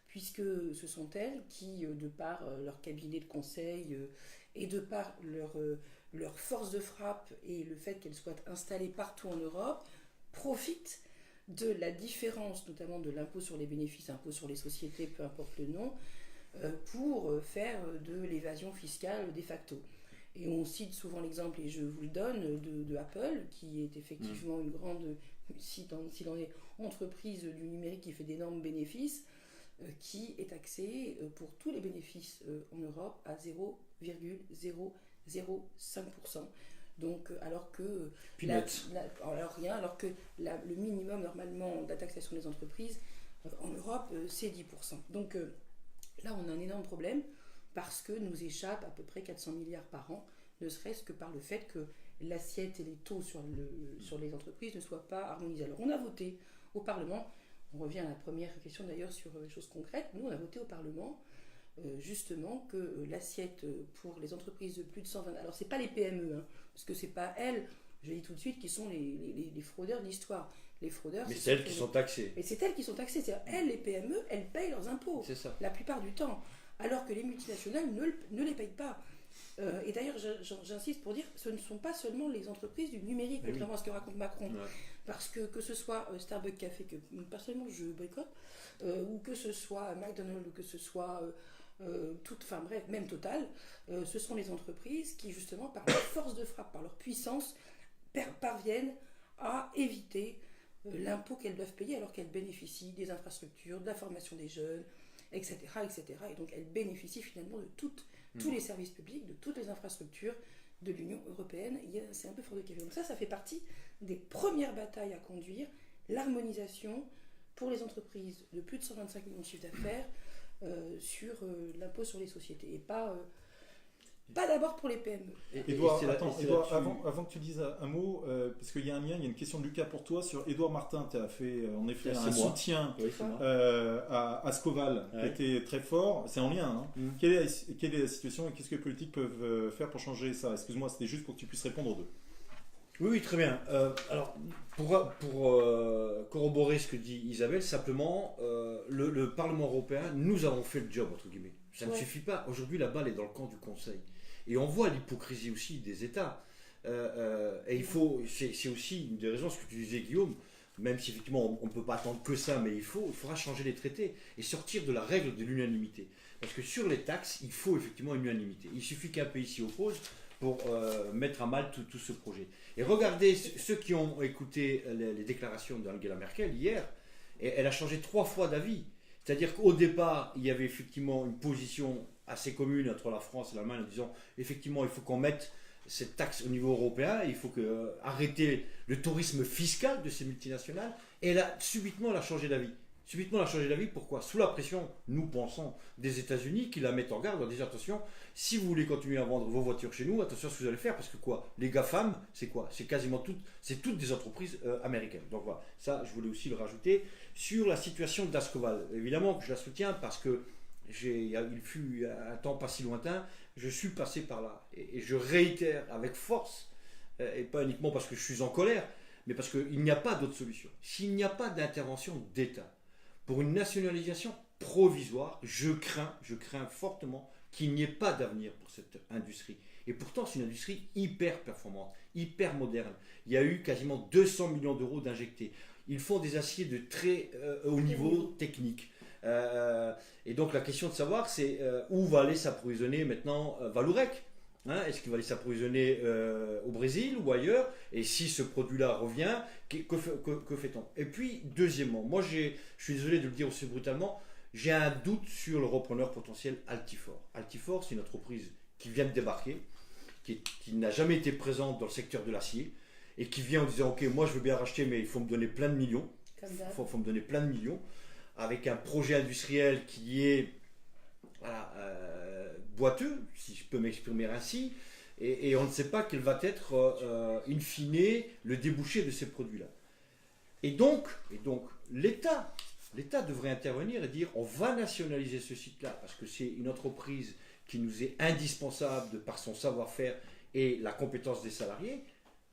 puisque ce sont elles qui, de par leur cabinet de conseil et de par leur force de frappe et le fait qu'elles soient installées partout en Europe, profitent de la différence, notamment de l'impôt sur les bénéfices, impôt sur les sociétés, peu importe le nom, pour faire de l'évasion fiscale de facto. Et on cite souvent l'exemple, et je vous le donne, de Apple, qui est effectivement une grande, si dans les entreprises du numérique qui fait d'énormes bénéfices, qui est taxée pour tous les bénéfices en Europe à 0,005%. Donc, alors que le minimum normalement de la taxation des entreprises en Europe, c'est 10%. Donc là, on a un énorme problème parce que nous échappe à peu près 400 milliards par an, ne serait-ce que par le fait que l'assiette et les taux sur les entreprises ne soient pas harmonisés. Alors, on a voté au Parlement, on revient à la première question d'ailleurs sur les choses concrètes, nous, on a voté au Parlement justement que l'assiette pour les entreprises de plus de 120... Alors, c'est pas les PME, hein, parce que c'est pas elles, je dis tout de suite, qui sont les fraudeurs de l'histoire. Les fraudeurs, mais c'est elles qui sont taxées. Et c'est elles qui sont taxées. C'est-à-dire, elles, les PME, elles payent leurs impôts. C'est ça. La plupart du temps. Alors que les multinationales ne les payent pas. Et d'ailleurs, j'insiste pour dire, ce ne sont pas seulement les entreprises du numérique, contrairement à ce que raconte Macron. Ouais. Parce que ce soit Starbucks Café, que personnellement je boycotte, ou que ce soit McDonald's, ou que ce soit... même Total, ce sont les entreprises qui, justement, par leur force de frappe, par leur puissance, parviennent à éviter l'impôt qu'elles doivent payer alors qu'elles bénéficient des infrastructures, de la formation des jeunes, etc. etc. Et donc elles bénéficient finalement de tous les services publics, de toutes les infrastructures de l'Union européenne. C'est un peu fort de café. Donc ça fait partie des premières batailles à conduire, l'harmonisation pour les entreprises de plus de 125 millions de chiffre d'affaires sur l'impôt sur les sociétés et pas d'abord pour les PME. Édouard, avant que tu dises un mot, parce qu'il y a un lien, il y a une question de Lucas pour toi sur Édouard Martin. Tu as fait en effet un soutien à Ascoval qui était très fort. C'est en lien. Hein. Quelle est la situation et qu'est-ce que les politiques peuvent faire pour changer ça? Excuse-moi, c'était juste pour que tu puisses répondre aux deux. Oui, très bien. Alors, pour corroborer ce que dit Isabelle, simplement, le Parlement européen, nous avons fait le job, entre guillemets. Ça ne suffit pas. Aujourd'hui, la balle est dans le camp du Conseil. Et on voit l'hypocrisie aussi des États. Et il faut, c'est aussi une des raisons, ce que tu disais Guillaume, même si effectivement on ne peut pas attendre que ça, mais il faudra changer les traités et sortir de la règle de l'unanimité. Parce que sur les taxes, il faut effectivement une unanimité. Il suffit qu'un pays s'y oppose pour mettre à mal tout ce projet. Et regardez ceux qui ont écouté les déclarations d'Angela Merkel hier, et elle a changé 3 fois d'avis. C'est-à-dire qu'au départ, il y avait effectivement une position assez commune entre la France et l'Allemagne en disant effectivement il faut qu'on mette cette taxe au niveau européen, il faut arrêter le tourisme fiscal de ces multinationales. Et elle a subitement changé d'avis. Pourquoi? Sous la pression, nous pensons, des États-Unis qui la mettent en garde en disant attention, si vous voulez continuer à vendre vos voitures chez nous, attention à ce que vous allez faire, parce que quoi? Les GAFAM, c'est quoi? C'est quasiment toutes des entreprises américaines. Donc voilà, ça je voulais aussi le rajouter. Sur la situation d'Ascoval, évidemment que je la soutiens parce que il fut un temps pas si lointain, je suis passé par là. Et je réitère avec force, et pas uniquement parce que je suis en colère, mais parce qu'il n'y a pas d'autre solution. S'il n'y a pas d'intervention d'État pour une nationalisation provisoire, je crains fortement qu'il n'y ait pas d'avenir pour cette industrie. Et pourtant, c'est une industrie hyper performante, hyper moderne. Il y a eu quasiment 200 millions d'euros d'injectés. Ils font des aciers de très haut niveau technique. Et donc la question de savoir, c'est où va aller s'approvisionner maintenant Vallourec. Est-ce qu'il va aller s'approvisionner au Brésil ou ailleurs? Et si ce produit-là revient, que fait-on? Et puis, deuxièmement, moi je suis désolé de le dire aussi brutalement, j'ai un doute sur le repreneur potentiel Altifort. Altifort, c'est une entreprise qui vient de débarquer, qui n'a jamais été présente dans le secteur de l'acier, et qui vient en disant ok, moi je veux bien racheter, mais il faut me donner plein de millions. Faut me donner plein de millions, avec un projet industriel qui est boiteux, si je peux m'exprimer ainsi, et on ne sait pas quel va être, in fine, le débouché de ces produits-là. Et donc l'État devrait intervenir et dire on va nationaliser ce site-là, parce que c'est une entreprise qui nous est indispensable de par son savoir-faire et la compétence des salariés,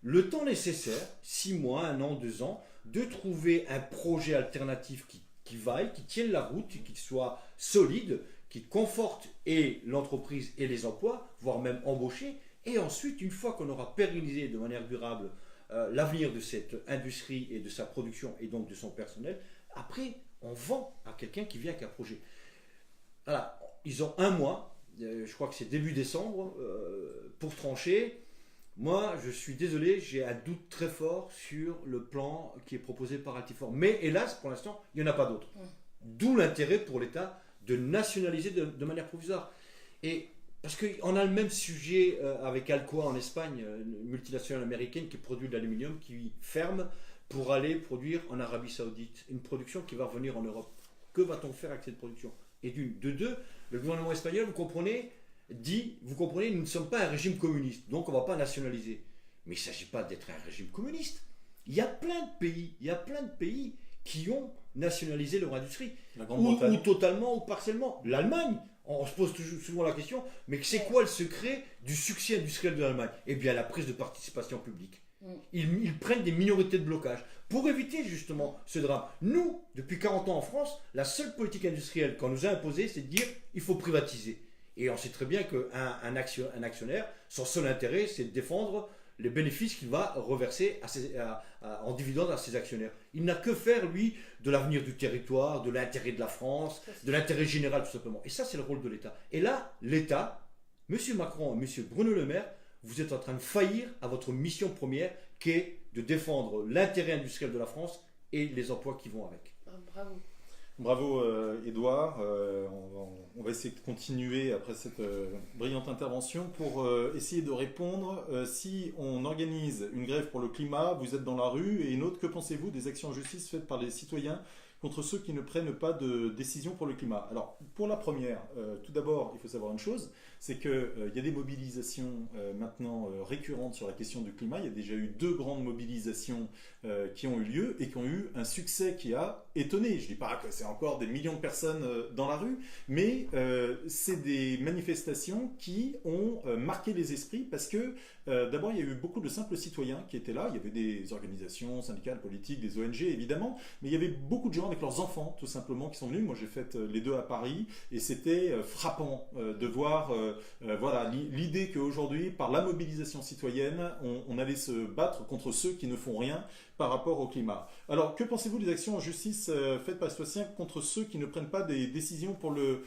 le temps nécessaire, 6 mois, 1 an, 2 ans, de trouver un projet alternatif qui vaille, qui tienne la route, qui soit solide, qui conforte et l'entreprise et les emplois, voire même embaucher. Et ensuite, une fois qu'on aura pérennisé de manière durable l'avenir de cette industrie et de sa production et donc de son personnel, après, on vend à quelqu'un qui vient avec un projet. Voilà, ils ont 1 mois, je crois que c'est début décembre, pour trancher. Moi, je suis désolé, j'ai un doute très fort sur le plan qui est proposé par Altifor. Mais hélas, pour l'instant, il n'y en a pas d'autre. D'où l'intérêt pour l'État de nationaliser de manière provisoire. Et parce qu'on a le même sujet avec Alcoa en Espagne, une multinationale américaine qui produit de l'aluminium, qui ferme pour aller produire en Arabie Saoudite. Une production qui va revenir en Europe. Que va-t-on faire avec cette production? Et de deux, le gouvernement espagnol, vous comprenez, nous ne sommes pas un régime communiste, donc on ne va pas nationaliser. Mais il ne s'agit pas d'être un régime communiste. Il y a plein de pays qui ont nationalisé leur industrie, ou totalement ou partiellement. L'Allemagne, on se pose souvent la question, mais c'est quoi le secret du succès industriel de l'Allemagne? Eh bien, la prise de participation publique. Ils prennent des minorités de blocage pour éviter justement ce drame. Nous, depuis 40 ans en France, la seule politique industrielle qu'on nous a imposée, c'est de dire il faut privatiser. Et on sait très bien qu'un actionnaire, son seul intérêt, c'est de défendre les bénéfices qu'il va reverser en dividende à ses actionnaires. Il n'a que faire, lui, de l'avenir du territoire, de l'intérêt de la France, de l'intérêt général, tout simplement. Et ça, c'est le rôle de l'État. Et là, l'État, M. Macron et M. Bruno Le Maire, vous êtes en train de faillir à votre mission première, qui est de défendre l'intérêt industriel de la France et les emplois qui vont avec. Bravo. Bravo Edouard, on va essayer de continuer après cette brillante intervention pour essayer de répondre. Si on organise une grève pour le climat, vous êtes dans la rue, et une autre, que pensez-vous des actions en justice faites par les citoyens contre ceux qui ne prennent pas de décision pour le climat? Alors, pour la première, tout d'abord, il faut savoir une chose, c'est qu'il y a des mobilisations maintenant récurrentes sur la question du climat. Il y a déjà eu 2 grandes mobilisations qui ont eu lieu et qui ont eu un succès qui a étonné. Je ne dis pas que c'est encore des millions de personnes dans la rue, mais c'est des manifestations qui ont marqué les esprits parce que d'abord, il y a eu beaucoup de simples citoyens qui étaient là. Il y avait des organisations syndicales, politiques, des ONG évidemment, mais il y avait beaucoup de gens avec leurs enfants tout simplement qui sont venus. Moi, j'ai fait les 2 à Paris et c'était frappant de voir voilà, l'idée qu'aujourd'hui, par la mobilisation citoyenne, on allait se battre contre ceux qui ne font rien par rapport au climat. Alors, que pensez-vous des actions en justice faites par les citoyens contre ceux qui ne prennent pas des décisions pour le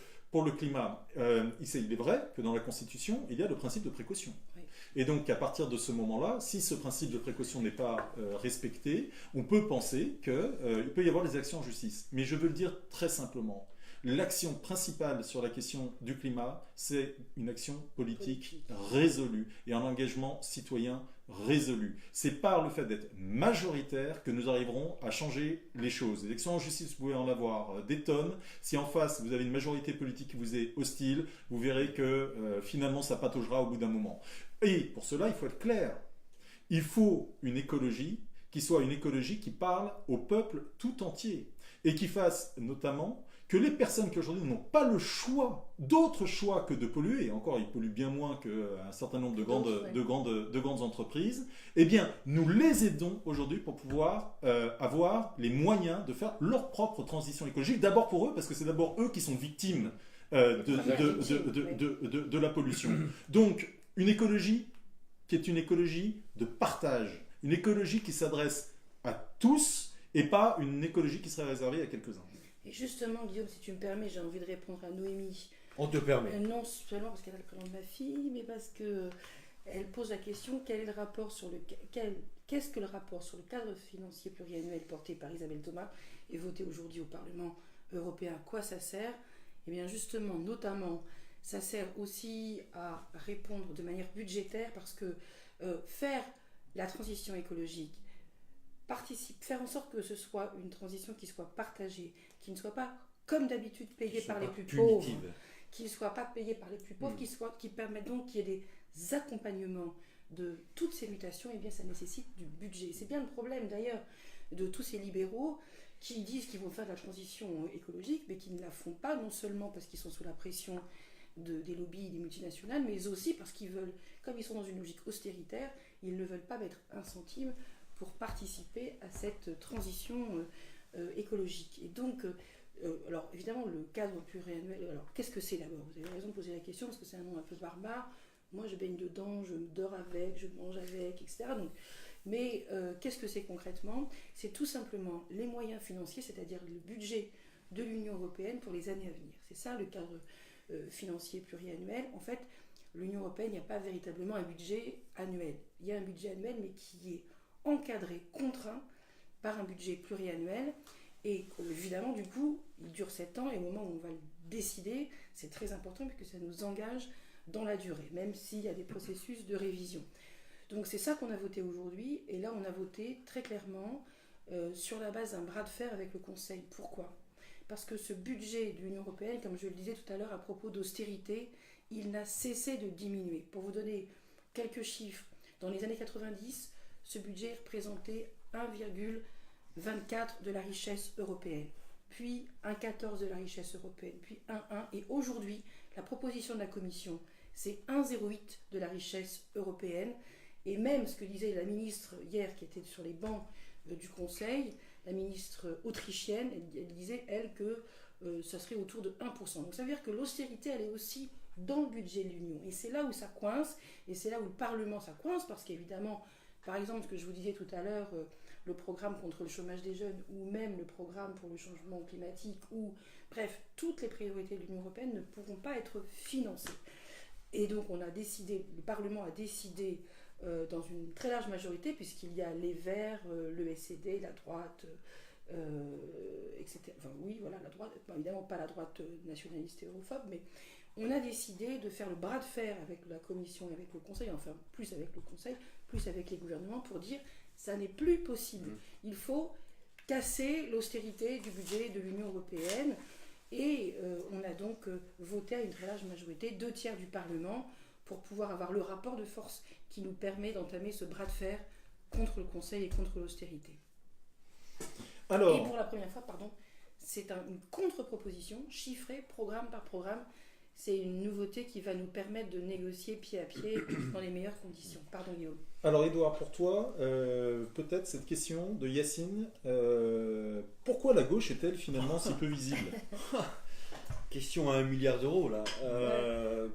climat? Il est vrai que dans la Constitution, il y a le principe de précaution. Oui. Et donc, à partir de ce moment-là, si ce principe de précaution n'est pas respecté, on peut penser qu'il peut y avoir des actions en justice. Mais je veux le dire très simplement. L'action principale sur la question du climat, c'est une action politique résolue et un engagement citoyen résolu. C'est par le fait d'être majoritaire que nous arriverons à changer les choses. Les actions en justice, vous pouvez en avoir des tonnes. Si en face, vous avez une majorité politique qui vous est hostile, vous verrez que finalement, ça pataugera au bout d'un moment. Et pour cela, il faut être clair. Il faut une écologie qui soit une écologie qui parle au peuple tout entier et qui fasse notamment que les personnes qui aujourd'hui n'ont pas le choix, d'autre choix que de polluer, et encore ils polluent bien moins qu'un certain nombre de grandes entreprises, eh bien nous les aidons aujourd'hui pour pouvoir avoir les moyens de faire leur propre transition écologique, d'abord pour eux, parce que c'est d'abord eux qui sont victimes de la pollution. Donc une écologie qui est une écologie de partage, une écologie qui s'adresse à tous et pas une écologie qui serait réservée à quelques-uns. Et justement, Guillaume, si tu me permets, j'ai envie de répondre à Noémie. On te permet. Non seulement parce qu'elle a le prénom de ma fille, mais parce qu'elle pose la question quel est le rapport sur qu'est-ce que le rapport sur le cadre financier pluriannuel porté par Isabelle Thomas et voté aujourd'hui au Parlement européen, à quoi ça sert? Eh bien justement, notamment, ça sert aussi à répondre de manière budgétaire parce que faire la transition écologique, faire en sorte que ce soit une transition qui soit partagée, qui ne soit pas comme d'habitude payée par les plus pauvres, qui ne soit pas payée par les plus pauvres, qui permette donc qu'il y ait des accompagnements de toutes ces mutations, et bien ça nécessite du budget. C'est bien le problème d'ailleurs de tous ces libéraux qui disent qu'ils vont faire de la transition écologique, mais qui ne la font pas, non seulement parce qu'ils sont sous la pression des lobbies, des multinationales, mais aussi parce qu'ils veulent, comme ils sont dans une logique austéritaire, ils ne veulent pas mettre un centime pour participer à cette transition écologique. Et donc, alors évidemment, le cadre pluriannuel, alors qu'est-ce que c'est d'abord? Vous avez raison de poser la question, parce que c'est un nom un peu barbare. Moi, je baigne dedans, je dors avec, je mange avec, etc. Donc, mais qu'est-ce que c'est concrètement? C'est tout simplement les moyens financiers, c'est-à-dire le budget de l'Union européenne pour les années à venir. C'est ça le cadre financier pluriannuel, en fait, l'Union européenne, il n'y a pas véritablement un budget annuel. Il y a un budget annuel, mais qui est encadré, contraint par un budget pluriannuel. Et évidemment, du coup, il dure 7 ans et au moment où on va le décider, c'est très important puisque ça nous engage dans la durée, même s'il y a des processus de révision. Donc c'est ça qu'on a voté aujourd'hui. Et là, on a voté très clairement sur la base d'un bras de fer avec le Conseil. Pourquoi ? Parce que ce budget de l'Union européenne, comme je le disais tout à l'heure à propos d'austérité, il n'a cessé de diminuer. Pour vous donner quelques chiffres, dans les années 90, ce budget représentait 1,24 de la richesse européenne, puis 1,14 de la richesse européenne, puis 1,1. Et aujourd'hui, la proposition de la Commission, c'est 1,08 de la richesse européenne. Et même ce que disait la ministre hier, qui était sur les bancs du Conseil, la ministre autrichienne, elle disait, elle, que ça serait autour de 1%. Donc ça veut dire que l'austérité, elle est aussi dans le budget de l'Union. Et c'est là où ça coince, et c'est là où le Parlement, ça coince, parce qu'évidemment, par exemple, ce que je vous disais tout à l'heure, le programme contre le chômage des jeunes, ou même le programme pour le changement climatique, ou bref, toutes les priorités de l'Union européenne ne pourront pas être financées. Et donc on a décidé, le Parlement a décidé dans une très large majorité, puisqu'il y a les Verts, le SED, la droite, etc. Enfin oui, voilà, la droite, évidemment pas la droite nationaliste et europhobe, mais on a décidé de faire le bras de fer avec la Commission et avec le Conseil, enfin plus avec le Conseil, plus avec les gouvernements, pour dire ça n'est plus possible. Il faut casser l'austérité du budget de l'Union européenne. Et on a donc voté à une très large majorité, 2/3 du Parlement, pour pouvoir avoir le rapport de force qui nous permet d'entamer ce bras de fer contre le Conseil et contre l'austérité. Alors, et pour la première fois, c'est une contre-proposition, chiffrée, programme par programme. C'est une nouveauté qui va nous permettre de négocier pied à pied dans les meilleures conditions. Pardon Guillaume. Alors Édouard, pour toi, peut-être cette question de Yacine, pourquoi la gauche est-elle finalement si peu visible ? Question à 1 milliard d'euros là.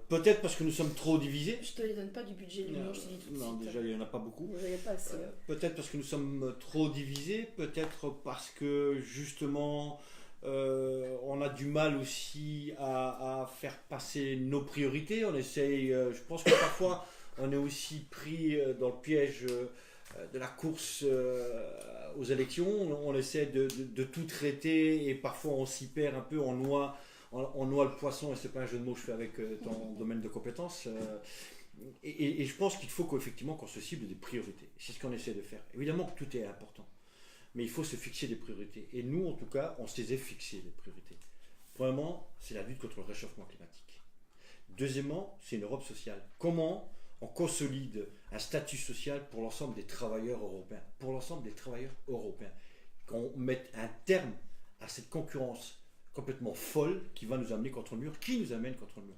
Peut-être parce que nous sommes trop divisés. Je te les donne pas du budget de l'Union, je te dis tout de suite. Non, déjà il n'y en a pas beaucoup. Il n'y en a pas assez. Peut-être parce que nous sommes trop divisés, peut-être parce que justement on a du mal aussi à faire passer nos priorités. On essaye, je pense que parfois on est aussi pris dans le piège de la course aux élections. On essaie de tout traiter et parfois on s'y perd un peu, on noie le poisson, et c'est pas un jeu de mots que je fais avec ton domaine de compétences. Et je pense qu'il faut qu'effectivement qu'on se cible des priorités. C'est ce qu'on essaie de faire. Évidemment que tout est important, mais il faut se fixer des priorités. Et nous, en tout cas, on se les a fixées, les priorités. Premièrement, c'est la lutte contre le réchauffement climatique. Deuxièmement, c'est une Europe sociale. Comment on consolide un statut social pour l'ensemble des travailleurs européens, qu'on mette un terme à cette concurrence complètement folle qui va nous amener contre le mur, qui nous amène contre le mur.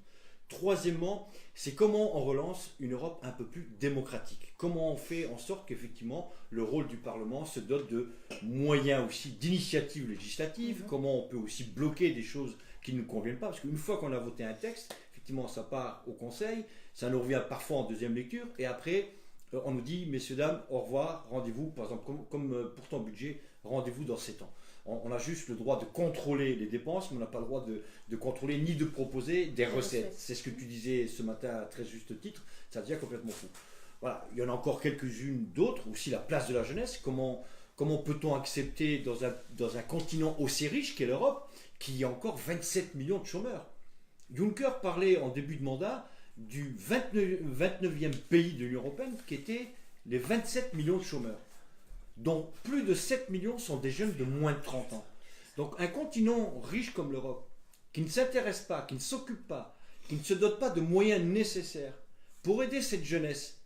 Troisièmement, c'est comment on relance une Europe un peu plus démocratique. Comment on fait en sorte qu'effectivement le rôle du Parlement se dote de moyens aussi d'initiatives législatives. Comment on peut aussi bloquer des choses qui ne nous conviennent pas. Parce qu'une fois qu'on a voté un texte, effectivement ça part au Conseil, ça nous revient parfois en deuxième lecture, et après on nous dit, messieurs, dames, au revoir, rendez-vous, par exemple, comme pour ton budget, rendez-vous dans 7 ans. On a juste le droit de contrôler les dépenses, mais on n'a pas le droit de contrôler ni de proposer des recettes. C'est ce que tu disais ce matin à très juste titre, ça devient complètement fou. Voilà, il y en a encore quelques-unes d'autres, aussi la place de la jeunesse. Comment peut-on accepter dans un continent aussi riche qu'est l'Europe, qu'il y a encore 27 millions de chômeurs ? Juncker parlait en début de mandat du 29e pays de l'Union européenne qui était les 27 millions de chômeurs, dont plus de 7 millions sont des jeunes de moins de 30 ans. Donc un continent riche comme l'Europe, qui ne s'intéresse pas, qui ne s'occupe pas, qui ne se dote pas de moyens nécessaires pour aider cette jeunesse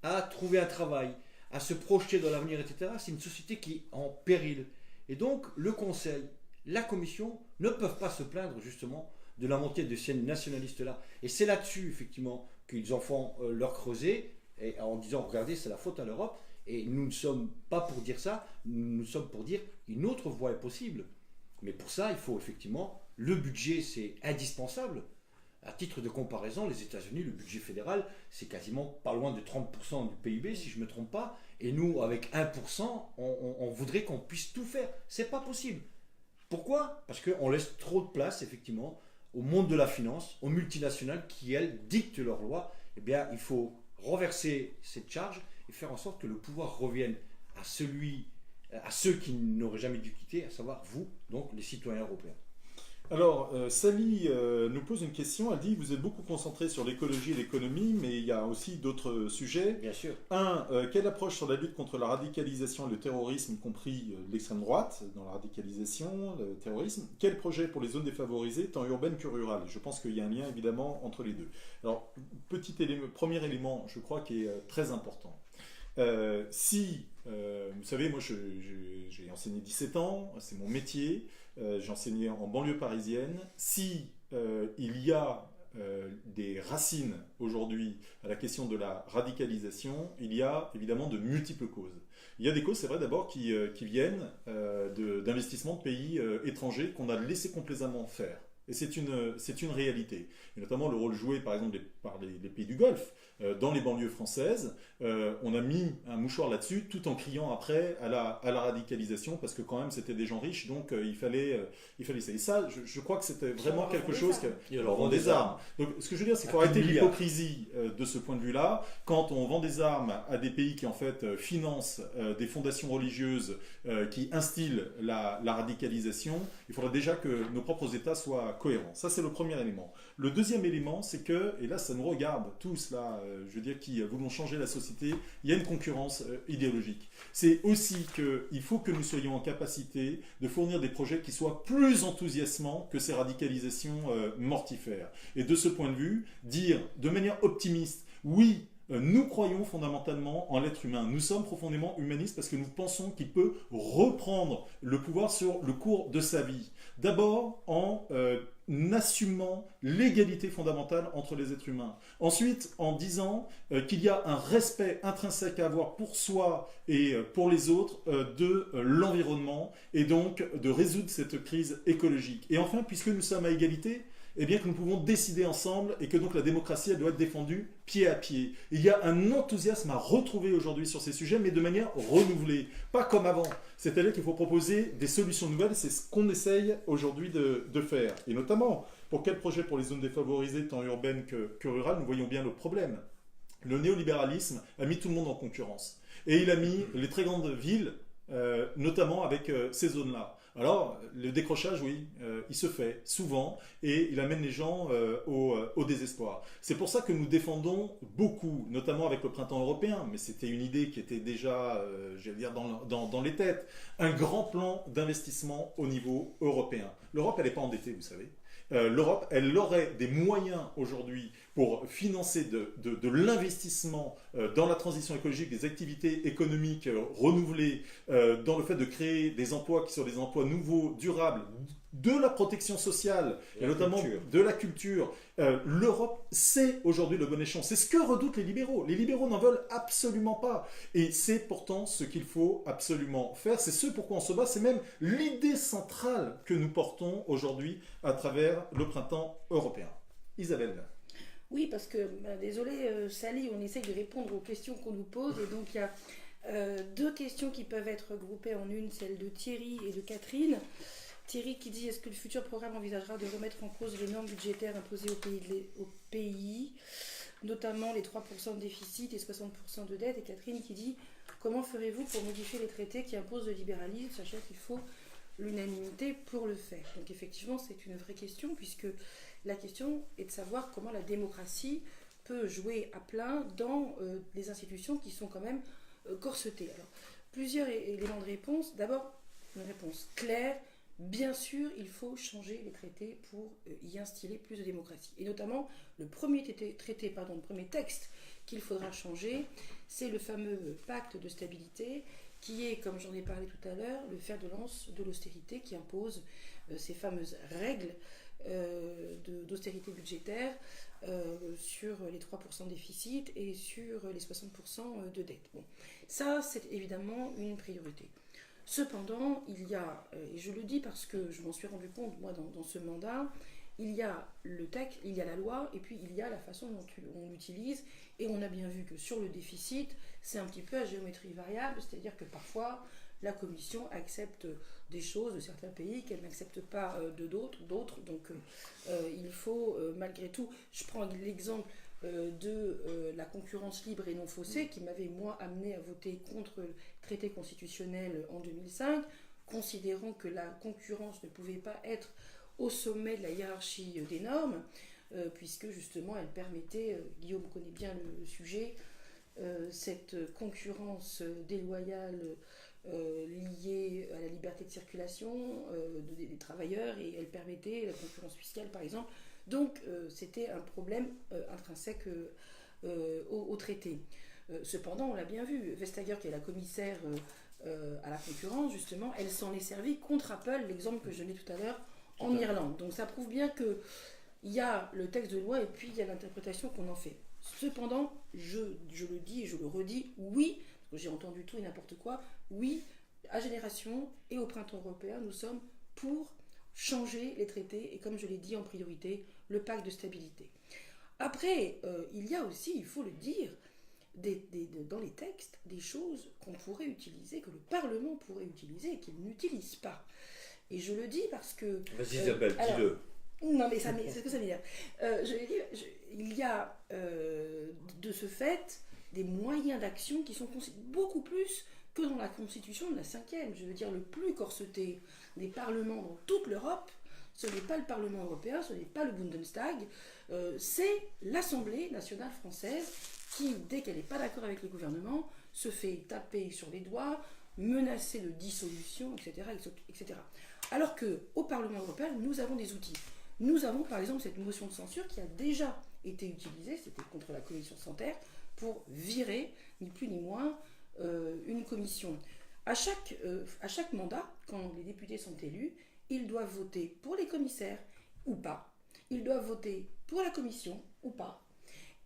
à trouver un travail, à se projeter dans l'avenir, etc., c'est une société qui est en péril. Et donc le Conseil, la Commission ne peuvent pas se plaindre justement de la montée de ces nationalistes-là. Et c'est là-dessus, effectivement, qu'ils en font leur creuset, et en disant, regardez, c'est la faute à l'Europe. Et nous ne sommes pas pour dire ça, nous sommes pour dire une autre voie est possible. Mais pour ça, il faut effectivement, le budget, c'est indispensable. À titre de comparaison, les États-Unis, le budget fédéral, c'est quasiment pas loin de 30% du PIB, si je ne me trompe pas. Et nous, avec 1%, on voudrait qu'on puisse tout faire. C'est pas possible. Pourquoi ? Parce qu'on laisse trop de place, effectivement, au monde de la finance, aux multinationales qui, elles, dictent leurs lois. Eh bien, il faut renverser cette charge et faire en sorte que le pouvoir revienne à ceux qui n'auraient jamais dû quitter, à savoir vous, donc les citoyens européens. Alors, Sally nous pose une question. Elle dit, vous êtes beaucoup concentré sur l'écologie et l'économie, mais il y a aussi d'autres sujets. Bien sûr. Quelle approche sur la lutte contre la radicalisation et le terrorisme, y compris l'extrême droite, dans la radicalisation, le terrorisme? Quel projet pour les zones défavorisées, tant urbaines que rurales? Je pense qu'il y a un lien évidemment entre les deux. Alors, premier élément, je crois, qui est très important. Vous savez, moi j'ai enseigné 17 ans, c'est mon métier, j'ai enseigné en banlieue parisienne. Il y a des racines aujourd'hui à la question de la radicalisation, il y a évidemment de multiples causes. Il y a des causes, c'est vrai d'abord, qui viennent d'investissements de pays étrangers qu'on a laissé complaisamment faire. Et c'est une réalité. Et notamment le rôle joué par exemple par les pays du Golfe. Dans les banlieues françaises, on a mis un mouchoir là-dessus tout en criant après à la radicalisation parce que quand même c'était des gens riches, donc il fallait ça. Et ça, je crois que c'était vraiment quelque chose Et on alors, vend des armes. Donc ce que je veux dire, c'est qu'il faut arrêter l'hypocrisie de ce point de vue-là. Quand on vend des armes à des pays qui en fait financent des fondations religieuses qui instillent la radicalisation, il faudrait déjà que nos propres États soient cohérents. Ça, c'est le premier élément. Le deuxième élément, c'est que, et là ça nous regarde tous, là, je veux dire, qui voulons changer la société, il y a une concurrence idéologique. C'est aussi qu'il faut que nous soyons en capacité de fournir des projets qui soient plus enthousiasmants que ces radicalisations mortifères. Et de ce point de vue, dire de manière optimiste, oui, nous croyons fondamentalement en l'être humain. Nous sommes profondément humanistes parce que nous pensons qu'il peut reprendre le pouvoir sur le cours de sa vie. D'abord en assumant l'égalité fondamentale entre les êtres humains. Ensuite, en disant qu'il y a un respect intrinsèque à avoir pour soi et pour les autres de l'environnement et donc de résoudre cette crise écologique. Et enfin, puisque nous sommes à égalité, eh bien que nous pouvons décider ensemble et que donc la démocratie elle doit être défendue pied à pied. Il y a un enthousiasme à retrouver aujourd'hui sur ces sujets, mais de manière renouvelée, pas comme avant. C'est-à-dire qu'il faut proposer des solutions nouvelles, c'est ce qu'on essaye aujourd'hui de faire. Et notamment, pour quel projet pour les zones défavorisées, tant urbaines que rurales, nous voyons bien le problème. Le néolibéralisme a mis tout le monde en concurrence. Et il a mis les très grandes villes, notamment avec ces zones-là. Alors, le décrochage, oui, il se fait souvent et il amène les gens au désespoir. C'est pour ça que nous défendons beaucoup, notamment avec le printemps européen, mais c'était une idée qui était déjà, j'allais dire, dans les têtes, un grand plan d'investissement au niveau européen. L'Europe, elle n'est pas endettée, vous savez. L'Europe, elle aurait des moyens aujourd'hui pour financer de l'investissement dans la transition écologique, des activités économiques renouvelées, dans le fait de créer des emplois qui sont des emplois nouveaux, durables, de la protection sociale et notamment de la culture. L'Europe, c'est aujourd'hui le bon échelon. C'est ce que redoutent les libéraux. Les libéraux n'en veulent absolument pas. Et c'est pourtant ce qu'il faut absolument faire. C'est ce pourquoi on se bat. C'est même l'idée centrale que nous portons aujourd'hui à travers le printemps européen. Isabelle. Oui, parce que, désolé Sally, on essaye de répondre aux questions qu'on nous pose. Et donc il y a deux questions qui peuvent être groupées en une, celle de Thierry et de Catherine. Thierry qui dit, est-ce que le futur programme envisagera de remettre en cause les normes budgétaires imposées au pays, notamment les 3% de déficit et 60% de dette? Et Catherine qui dit, comment ferez-vous pour modifier les traités qui imposent le libéralisme, sachant qu'il faut l'unanimité pour le faire? Donc effectivement, c'est une vraie question, puisque la question est de savoir comment la démocratie peut jouer à plein dans les institutions qui sont quand même corsetées. Alors, plusieurs éléments de réponse. D'abord, une réponse claire. Bien sûr, il faut changer les traités pour y instiller plus de démocratie. Et notamment, le premier texte qu'il faudra changer, c'est le fameux pacte de stabilité, qui est, comme j'en ai parlé tout à l'heure, le fer de lance de l'austérité qui impose ces fameuses règles d'austérité budgétaire sur les 3% de déficit et sur les 60% de dette. Bon, ça, c'est évidemment une priorité. Cependant, il y a, et je le dis parce que je m'en suis rendu compte, moi, dans ce mandat, il y a le texte, il y a la loi, et puis il y a la façon dont on l'utilise, et on a bien vu que sur le déficit, c'est un petit peu à géométrie variable, c'est-à-dire que parfois, la Commission accepte des choses de certains pays qu'elle n'accepte pas de d'autres. Donc il faut malgré tout, je prends l'exemple de la concurrence libre et non faussée qui m'avait moi amené à voter contre le traité constitutionnel en 2005, considérant que la concurrence ne pouvait pas être au sommet de la hiérarchie des normes, puisque justement elle permettait, Guillaume connaît bien le sujet, cette concurrence déloyale liée à la liberté de circulation des travailleurs, et elle permettait la concurrence fiscale par exemple. Donc c'était un problème intrinsèque au traité. Cependant, on l'a bien vu, Vestager, qui est la commissaire à la concurrence, justement, elle s'en est servie contre Apple, l'exemple que je donnais tout à l'heure en Irlande. Donc ça prouve bien qu'il y a le texte de loi et puis il y a l'interprétation qu'on en fait. Cependant, je le dis et je le redis, oui, parce que j'ai entendu tout et n'importe quoi, oui, à Génération et au Printemps européen, nous sommes pour changer les traités et, comme je l'ai dit en priorité, le pacte de stabilité. Après, il y a aussi, il faut le dire, dans les textes, des choses qu'on pourrait utiliser, que le Parlement pourrait utiliser et qu'il n'utilise pas. Et je le dis parce que... Vas-y Isabelle, dis-le. Non, mais c'est que ça m'énerve. Je vais dire, il y a de ce fait des moyens d'action qui sont beaucoup plus que dans la Constitution de la 5e. Je veux dire, le plus corseté des parlements dans toute l'Europe, ce n'est pas le Parlement européen, ce n'est pas le Bundestag, c'est l'Assemblée nationale française qui, dès qu'elle n'est pas d'accord avec le gouvernement, se fait taper sur les doigts, menacer de dissolution, etc., etc. Alors qu'au Parlement européen, nous avons des outils. Nous avons par exemple cette motion de censure qui a déjà été utilisée, c'était contre la commission Santer, pour virer, ni plus ni moins, une commission. À chaque mandat, quand les députés sont élus, ils doivent voter pour les commissaires ou pas. Ils doivent voter pour la commission ou pas.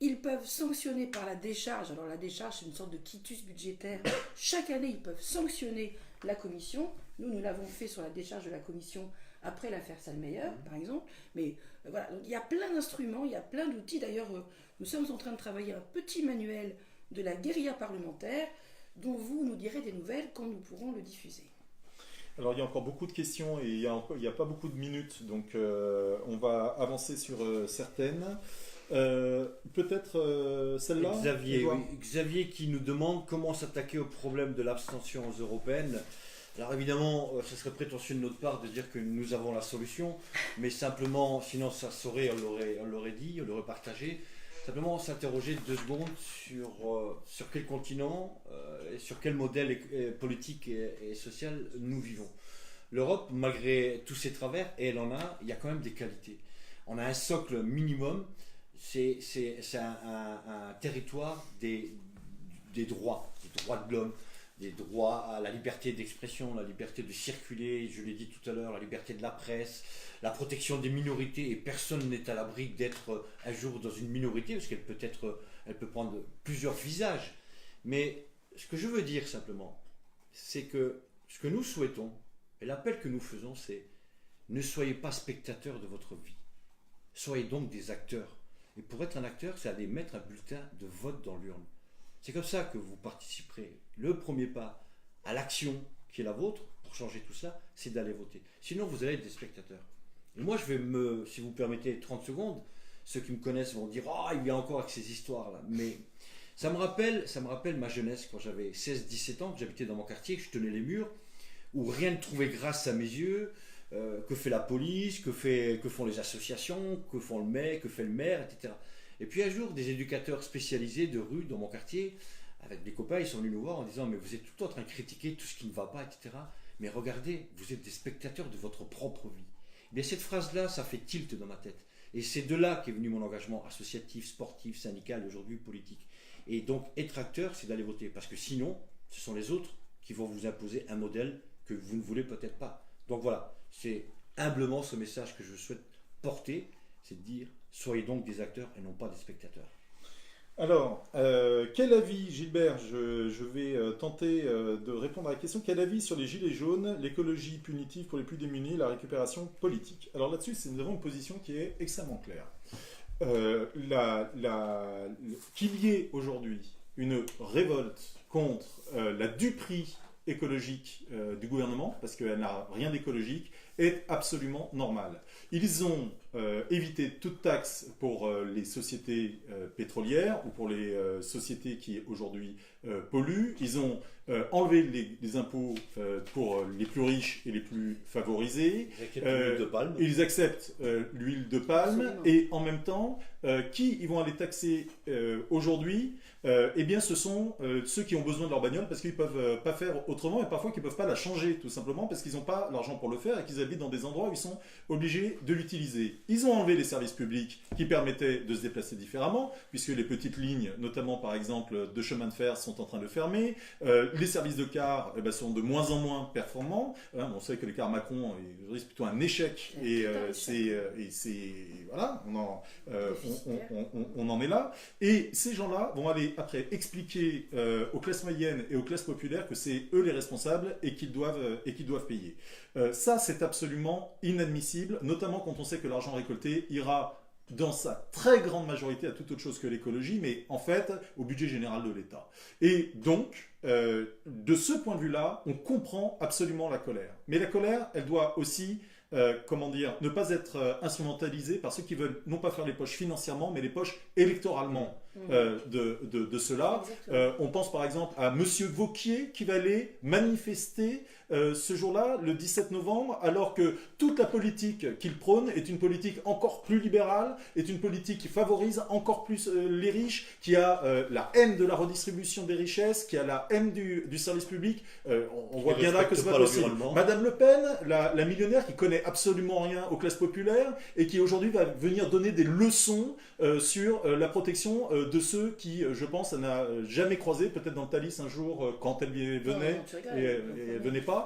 Ils peuvent sanctionner par la décharge. Alors la décharge, c'est une sorte de quitus budgétaire. Chaque année, ils peuvent sanctionner la commission. Nous l'avons fait sur la décharge de la commission après l'affaire Salmeyer, par exemple. Mais voilà, donc, il y a plein d'instruments, il y a plein d'outils. D'ailleurs, nous sommes en train de travailler un petit manuel de la guérilla parlementaire dont vous nous direz des nouvelles quand nous pourrons le diffuser. Alors il y a encore beaucoup de questions et il y a pas beaucoup de minutes, donc on va avancer sur certaines. Peut-être celle-là, Xavier qui nous demande comment s'attaquer au problème de l'abstention aux européennes. Alors évidemment, ce serait prétentieux de notre part de dire que nous avons la solution, mais simplement, sinon ça saurait, on l'aurait dit, on l'aurait partagé. Simplement s'interroger 2 secondes sur quel continent et sur quel modèle politique et social nous vivons. L'Europe, malgré tous ses travers, et elle en a, il y a quand même des qualités. On a un socle minimum, c'est un territoire des droits de l'homme, des droits à la liberté d'expression, la liberté de circuler, je l'ai dit tout à l'heure, la liberté de la presse, la protection des minorités, et personne n'est à l'abri d'être un jour dans une minorité, parce elle peut prendre plusieurs visages. Mais ce que je veux dire simplement, c'est que ce que nous souhaitons, et l'appel que nous faisons, c'est ne soyez pas spectateurs de votre vie. Soyez donc des acteurs. Et pour être un acteur, c'est aller mettre un bulletin de vote dans l'urne. C'est comme ça que vous participerez. Le premier pas à l'action qui est la vôtre, pour changer tout ça, c'est d'aller voter. Sinon, vous allez être des spectateurs. Et moi, je vais si vous permettez 30 secondes, ceux qui me connaissent vont dire « Ah, il y a encore avec ces histoires-là ». Mais ça me rappelle ma jeunesse, quand j'avais 16-17 ans, que j'habitais dans mon quartier, que je tenais les murs, où rien ne trouvait grâce à mes yeux, que fait la police, que font les associations, que fait le maire, etc. Et puis un jour, des éducateurs spécialisés de rue dans mon quartier, avec des copains, ils sont venus nous voir en disant « Mais vous êtes tout le temps en train de critiquer tout ce qui ne va pas, etc. Mais regardez, vous êtes des spectateurs de votre propre vie. » Mais cette phrase-là, ça fait tilt dans ma tête. Et c'est de là qu'est venu mon engagement associatif, sportif, syndical, aujourd'hui politique. Et donc, être acteur, c'est d'aller voter. Parce que sinon, ce sont les autres qui vont vous imposer un modèle que vous ne voulez peut-être pas. Donc voilà, c'est humblement ce message que je souhaite porter, c'est de dire, soyez donc des acteurs et non pas des spectateurs. Alors, quel avis, Gilbert, je vais tenter de répondre à la question, quel avis sur les gilets jaunes, l'écologie punitive pour les plus démunis, la récupération politique? Alors là-dessus, nous avons une position qui est extrêmement claire. Qu'il y ait aujourd'hui une révolte contre la duperie écologique du gouvernement, parce qu'elle n'a rien d'écologique, est absolument normale. Ils ont évité toute taxe pour les sociétés pétrolières ou pour les sociétés qui aujourd'hui polluent. Ils ont enlevé les impôts pour les plus riches et les plus favorisés. L'huile de palme. Ils acceptent l'huile de palme. Absolument. Et en même temps, qui ils vont aller taxer aujourd'hui? Eh bien, ce sont ceux qui ont besoin de leur bagnole parce qu'ils ne peuvent pas faire autrement et parfois qu'ils ne peuvent pas la changer tout simplement parce qu'ils n'ont pas l'argent pour le faire et qu'ils habitent dans des endroits où ils sont obligés de l'utiliser. Ils ont enlevé les services publics qui permettaient de se déplacer différemment puisque les petites lignes, notamment par exemple de chemin de fer, sont en train de fermer. Les services de cars sont de moins en moins performants. On sait que les cars Macron risquent plutôt un échec et voilà, on en est là. Et ces gens-là vont aller après expliquer aux classes moyennes et aux classes populaires que c'est eux les responsables et qu'ils doivent payer. Ça, c'est absolument inadmissible, notamment quand on sait que l'argent récolté ira dans sa très grande majorité à toute autre chose que l'écologie, mais en fait au budget général de l'État. Et donc, de ce point de vue-là, on comprend absolument la colère. Mais la colère, elle doit aussi ne pas être instrumentalisée par ceux qui veulent non pas faire les poches financièrement, mais les poches électoralement de cela. On pense par exemple à Monsieur Wauquiez qui va aller manifester ce jour-là, le 17 novembre, alors que toute la politique qu'il prône est une politique encore plus libérale, est une politique qui favorise encore plus les riches, qui a la haine de la redistribution des richesses, qui a la haine du service public. On voit bien là que c'est pas possible. Madame Le Pen, la millionnaire qui connaît absolument rien aux classes populaires et qui aujourd'hui va venir donner des leçons sur la protection de ceux qui, je pense, elle n'a jamais croisé, peut-être dans le Thalys un jour quand elle venait et elle venait pas.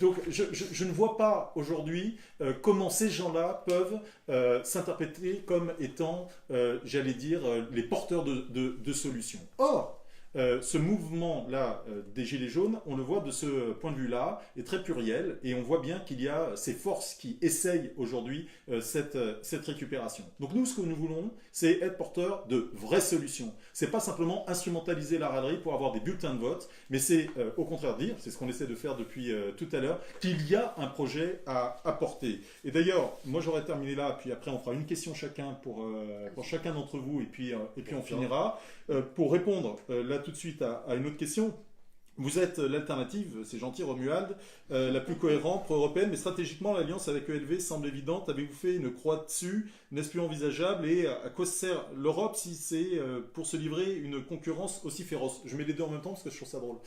Donc je ne vois pas aujourd'hui comment ces gens-là peuvent s'interpréter comme étant, j'allais dire, les porteurs de solutions. Or, ce mouvement-là des Gilets jaunes, on le voit de ce point de vue-là, est très pluriel et on voit bien qu'il y a ces forces qui essayent aujourd'hui cette récupération. Donc nous, ce que nous voulons, c'est être porteurs de vraies solutions. C'est pas simplement instrumentaliser la râlerie pour avoir des bulletins de vote, mais c'est au contraire dire, c'est ce qu'on essaie de faire depuis tout à l'heure, qu'il y a un projet à apporter. Et d'ailleurs, moi j'aurais terminé là, puis après on fera une question chacun pour chacun d'entre vous, et puis on finira. Pour répondre là tout de suite à une autre question, vous êtes l'alternative, c'est gentil Romuald, la plus cohérente pro-européenne, mais stratégiquement l'alliance avec ELV semble évidente. Avez-vous fait une croix dessus? N'est-ce plus envisageable? Et à quoi sert l'Europe si c'est pour se livrer une concurrence aussi féroce? Je mets les deux en même temps parce que je trouve ça drôle.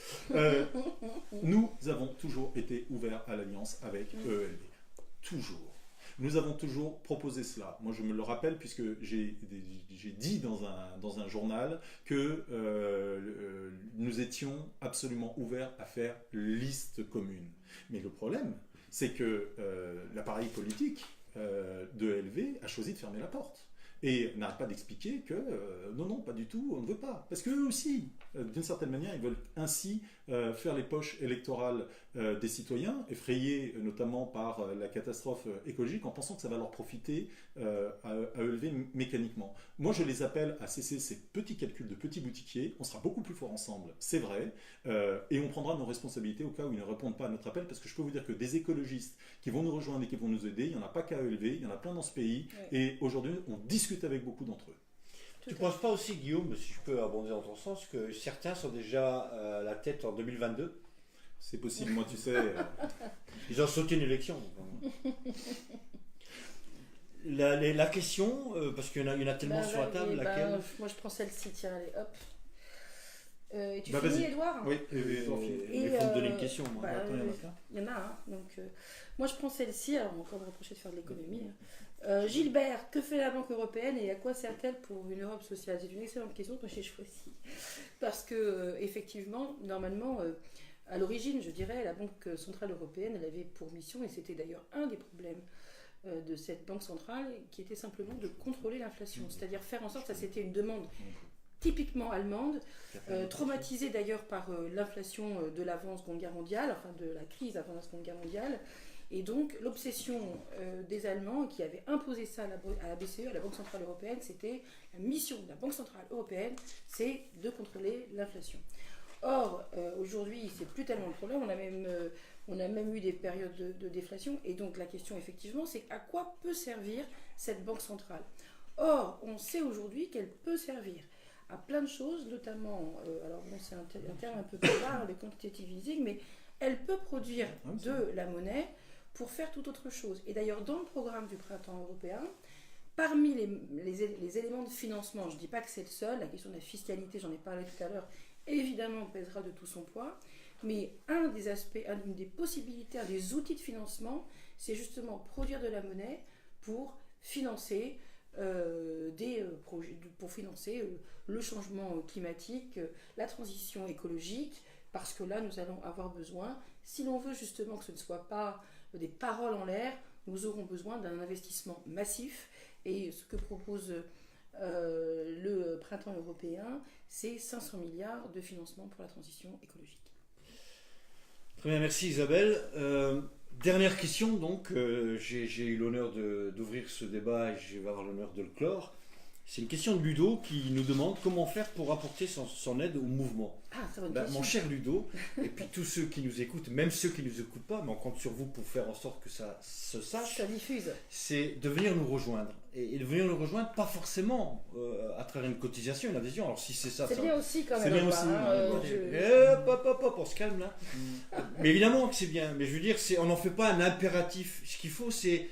Nous avons toujours été ouverts à l'alliance avec ELV. Toujours. Nous avons toujours proposé cela. Moi, je me le rappelle puisque j'ai dit dans un journal que nous étions absolument ouverts à faire liste commune. Mais le problème, c'est que l'appareil politique de LV a choisi de fermer la porte. Et n'arrête pas d'expliquer que non, pas du tout, on ne veut pas. Parce qu'eux aussi, d'une certaine manière, ils veulent ainsi faire les poches électorales des citoyens, effrayés notamment par la catastrophe écologique, en pensant que ça va leur profiter à élever mécaniquement. Moi, je les appelle à cesser ces petits calculs de petits boutiquiers. On sera beaucoup plus forts ensemble, c'est vrai, et on prendra nos responsabilités au cas où ils ne répondent pas à notre appel, parce que je peux vous dire que des écologistes qui vont nous rejoindre et qui vont nous aider, il n'y en a pas qu'à élever, il y en a plein dans ce pays, et aujourd'hui, on discute avec beaucoup d'entre eux. Tu ne penses pas aussi, Guillaume, si je peux abonder dans ton sens, que certains sont déjà à la tête en 2022? C'est possible, moi tu sais. Ils ont sauté une élection. La question, parce qu'il y en a tellement sur la table, laquelle moi je prends celle-ci, tiens, allez, hop. Et tu Bah, finis, vas-y. Edouard? Oui, il faut me donner une question. Moi. Il y en a un. Donc, moi je prends celle-ci, alors on va encore me reprocher de faire de l'économie. Gilbert, que fait la Banque européenne et à quoi sert-elle pour une Europe sociale? C'est une excellente question que j'ai choisie. Parce que, effectivement, normalement, à l'origine, je dirais, la Banque centrale européenne, elle avait pour mission, et c'était d'ailleurs un des problèmes de cette banque centrale, qui était simplement de contrôler l'inflation. C'est-à-dire faire en sorte, ça c'était une demande typiquement allemande, traumatisée d'ailleurs par l'inflation de l'avant-Seconde Guerre mondiale, enfin de la crise avant la Seconde Guerre mondiale. Et donc l'obsession des Allemands qui avaient imposé ça à la BCE, à la Banque Centrale Européenne, c'était la mission de la Banque Centrale Européenne, c'est de contrôler l'inflation. Or, aujourd'hui, c'est plus tellement le problème. On a même eu des périodes de déflation. Et donc, la question, effectivement, c'est à quoi peut servir cette banque centrale? Or, on sait aujourd'hui qu'elle peut servir à plein de choses, notamment, alors bon, c'est un terme un peu plus rare, le quantitative easing, mais elle peut produire de la monnaie pour faire tout autre chose. Et d'ailleurs, dans le programme du printemps européen, parmi les éléments de financement, je ne dis pas que c'est le seul, la question de la fiscalité, j'en ai parlé tout à l'heure, évidemment pèsera de tout son poids, mais un des aspects, une des possibilités, un des outils de financement, c'est justement produire de la monnaie pour financer des projets, pour financer le changement climatique, la transition écologique, parce que là, nous allons avoir besoin, si l'on veut justement que ce ne soit pas des paroles en l'air, nous aurons besoin d'un investissement massif. Et ce que propose le printemps européen, c'est 500 milliards de financement pour la transition écologique. Très bien, merci Isabelle. Dernière question, donc, j'ai eu l'honneur d'ouvrir ce débat et je vais avoir l'honneur de le clore. C'est une question de Ludo qui nous demande comment faire pour apporter son aide au mouvement. Ah, très bonne question. Mon cher Ludo, et puis tous ceux qui nous écoutent, même ceux qui ne nous écoutent pas, mais on compte sur vous pour faire en sorte que ça se sache. Ça diffuse. C'est de venir nous rejoindre. Et de venir nous rejoindre, pas forcément à travers une cotisation, une adhésion. Alors si c'est ça, c'est bien aussi quand même. C'est bien aussi. On se calme là. Mais évidemment que c'est bien. Mais je veux dire, on n'en fait pas un impératif. Ce qu'il faut, c'est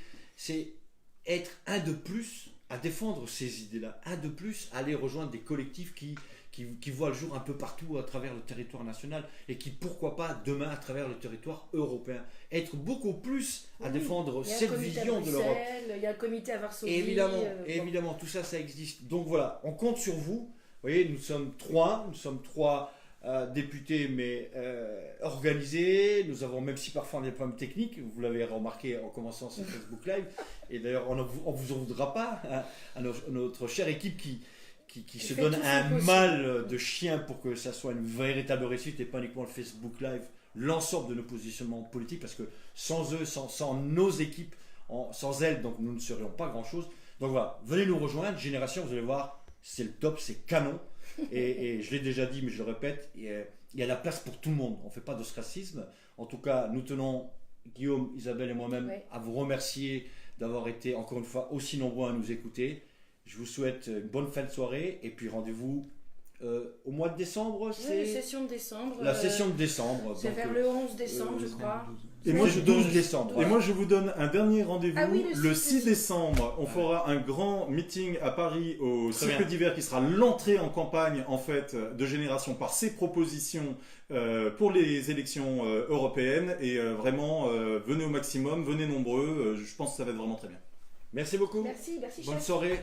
être un de plus à défendre ces idées-là, un de plus à aller rejoindre des collectifs qui voient le jour un peu partout à travers le territoire national et qui, pourquoi pas, demain à travers le territoire européen, être beaucoup plus à défendre cette vision de l'Europe. Il y a un comité à Varsovie. Évidemment, tout ça, ça existe. Donc voilà, on compte sur vous. Vous voyez, nous sommes trois députés, mais organisés. Nous avons, même si parfois on a des problèmes techniques, vous l'avez remarqué en commençant ce Facebook Live, et d'ailleurs on ne vous en voudra pas, à notre chère équipe qui se donne un mal de chien pour que ça soit une véritable réussite et pas uniquement le Facebook Live, l'ensemble de nos positionnements politiques, parce que sans eux, sans nos équipes, sans elles, donc nous ne serions pas grand-chose. Donc voilà, venez nous rejoindre, Génération, vous allez voir, c'est le top, c'est canon. Et je l'ai déjà dit, mais je le répète, il y a la place pour tout le monde. On ne fait pas d'ostracisme. En tout cas, nous tenons, Guillaume, Isabelle et moi-même, à vous remercier d'avoir été encore une fois aussi nombreux à nous écouter. Je vous souhaite une bonne fin de soirée et puis rendez-vous au mois de décembre. C'est la session de décembre. La session de décembre. C'est vers le 11 décembre, je crois. Et moi, je 12 décembre. Et moi, je vous donne un dernier rendez-vous. Ah oui, le 6 décembre, on fera un grand meeting à Paris au Cirque d'hiver qui sera l'entrée en campagne en fait de Génération par ses propositions pour les élections européennes. Et vraiment, venez au maximum, venez nombreux. Je pense que ça va être vraiment très bien. Merci beaucoup. Merci. Bonne soirée.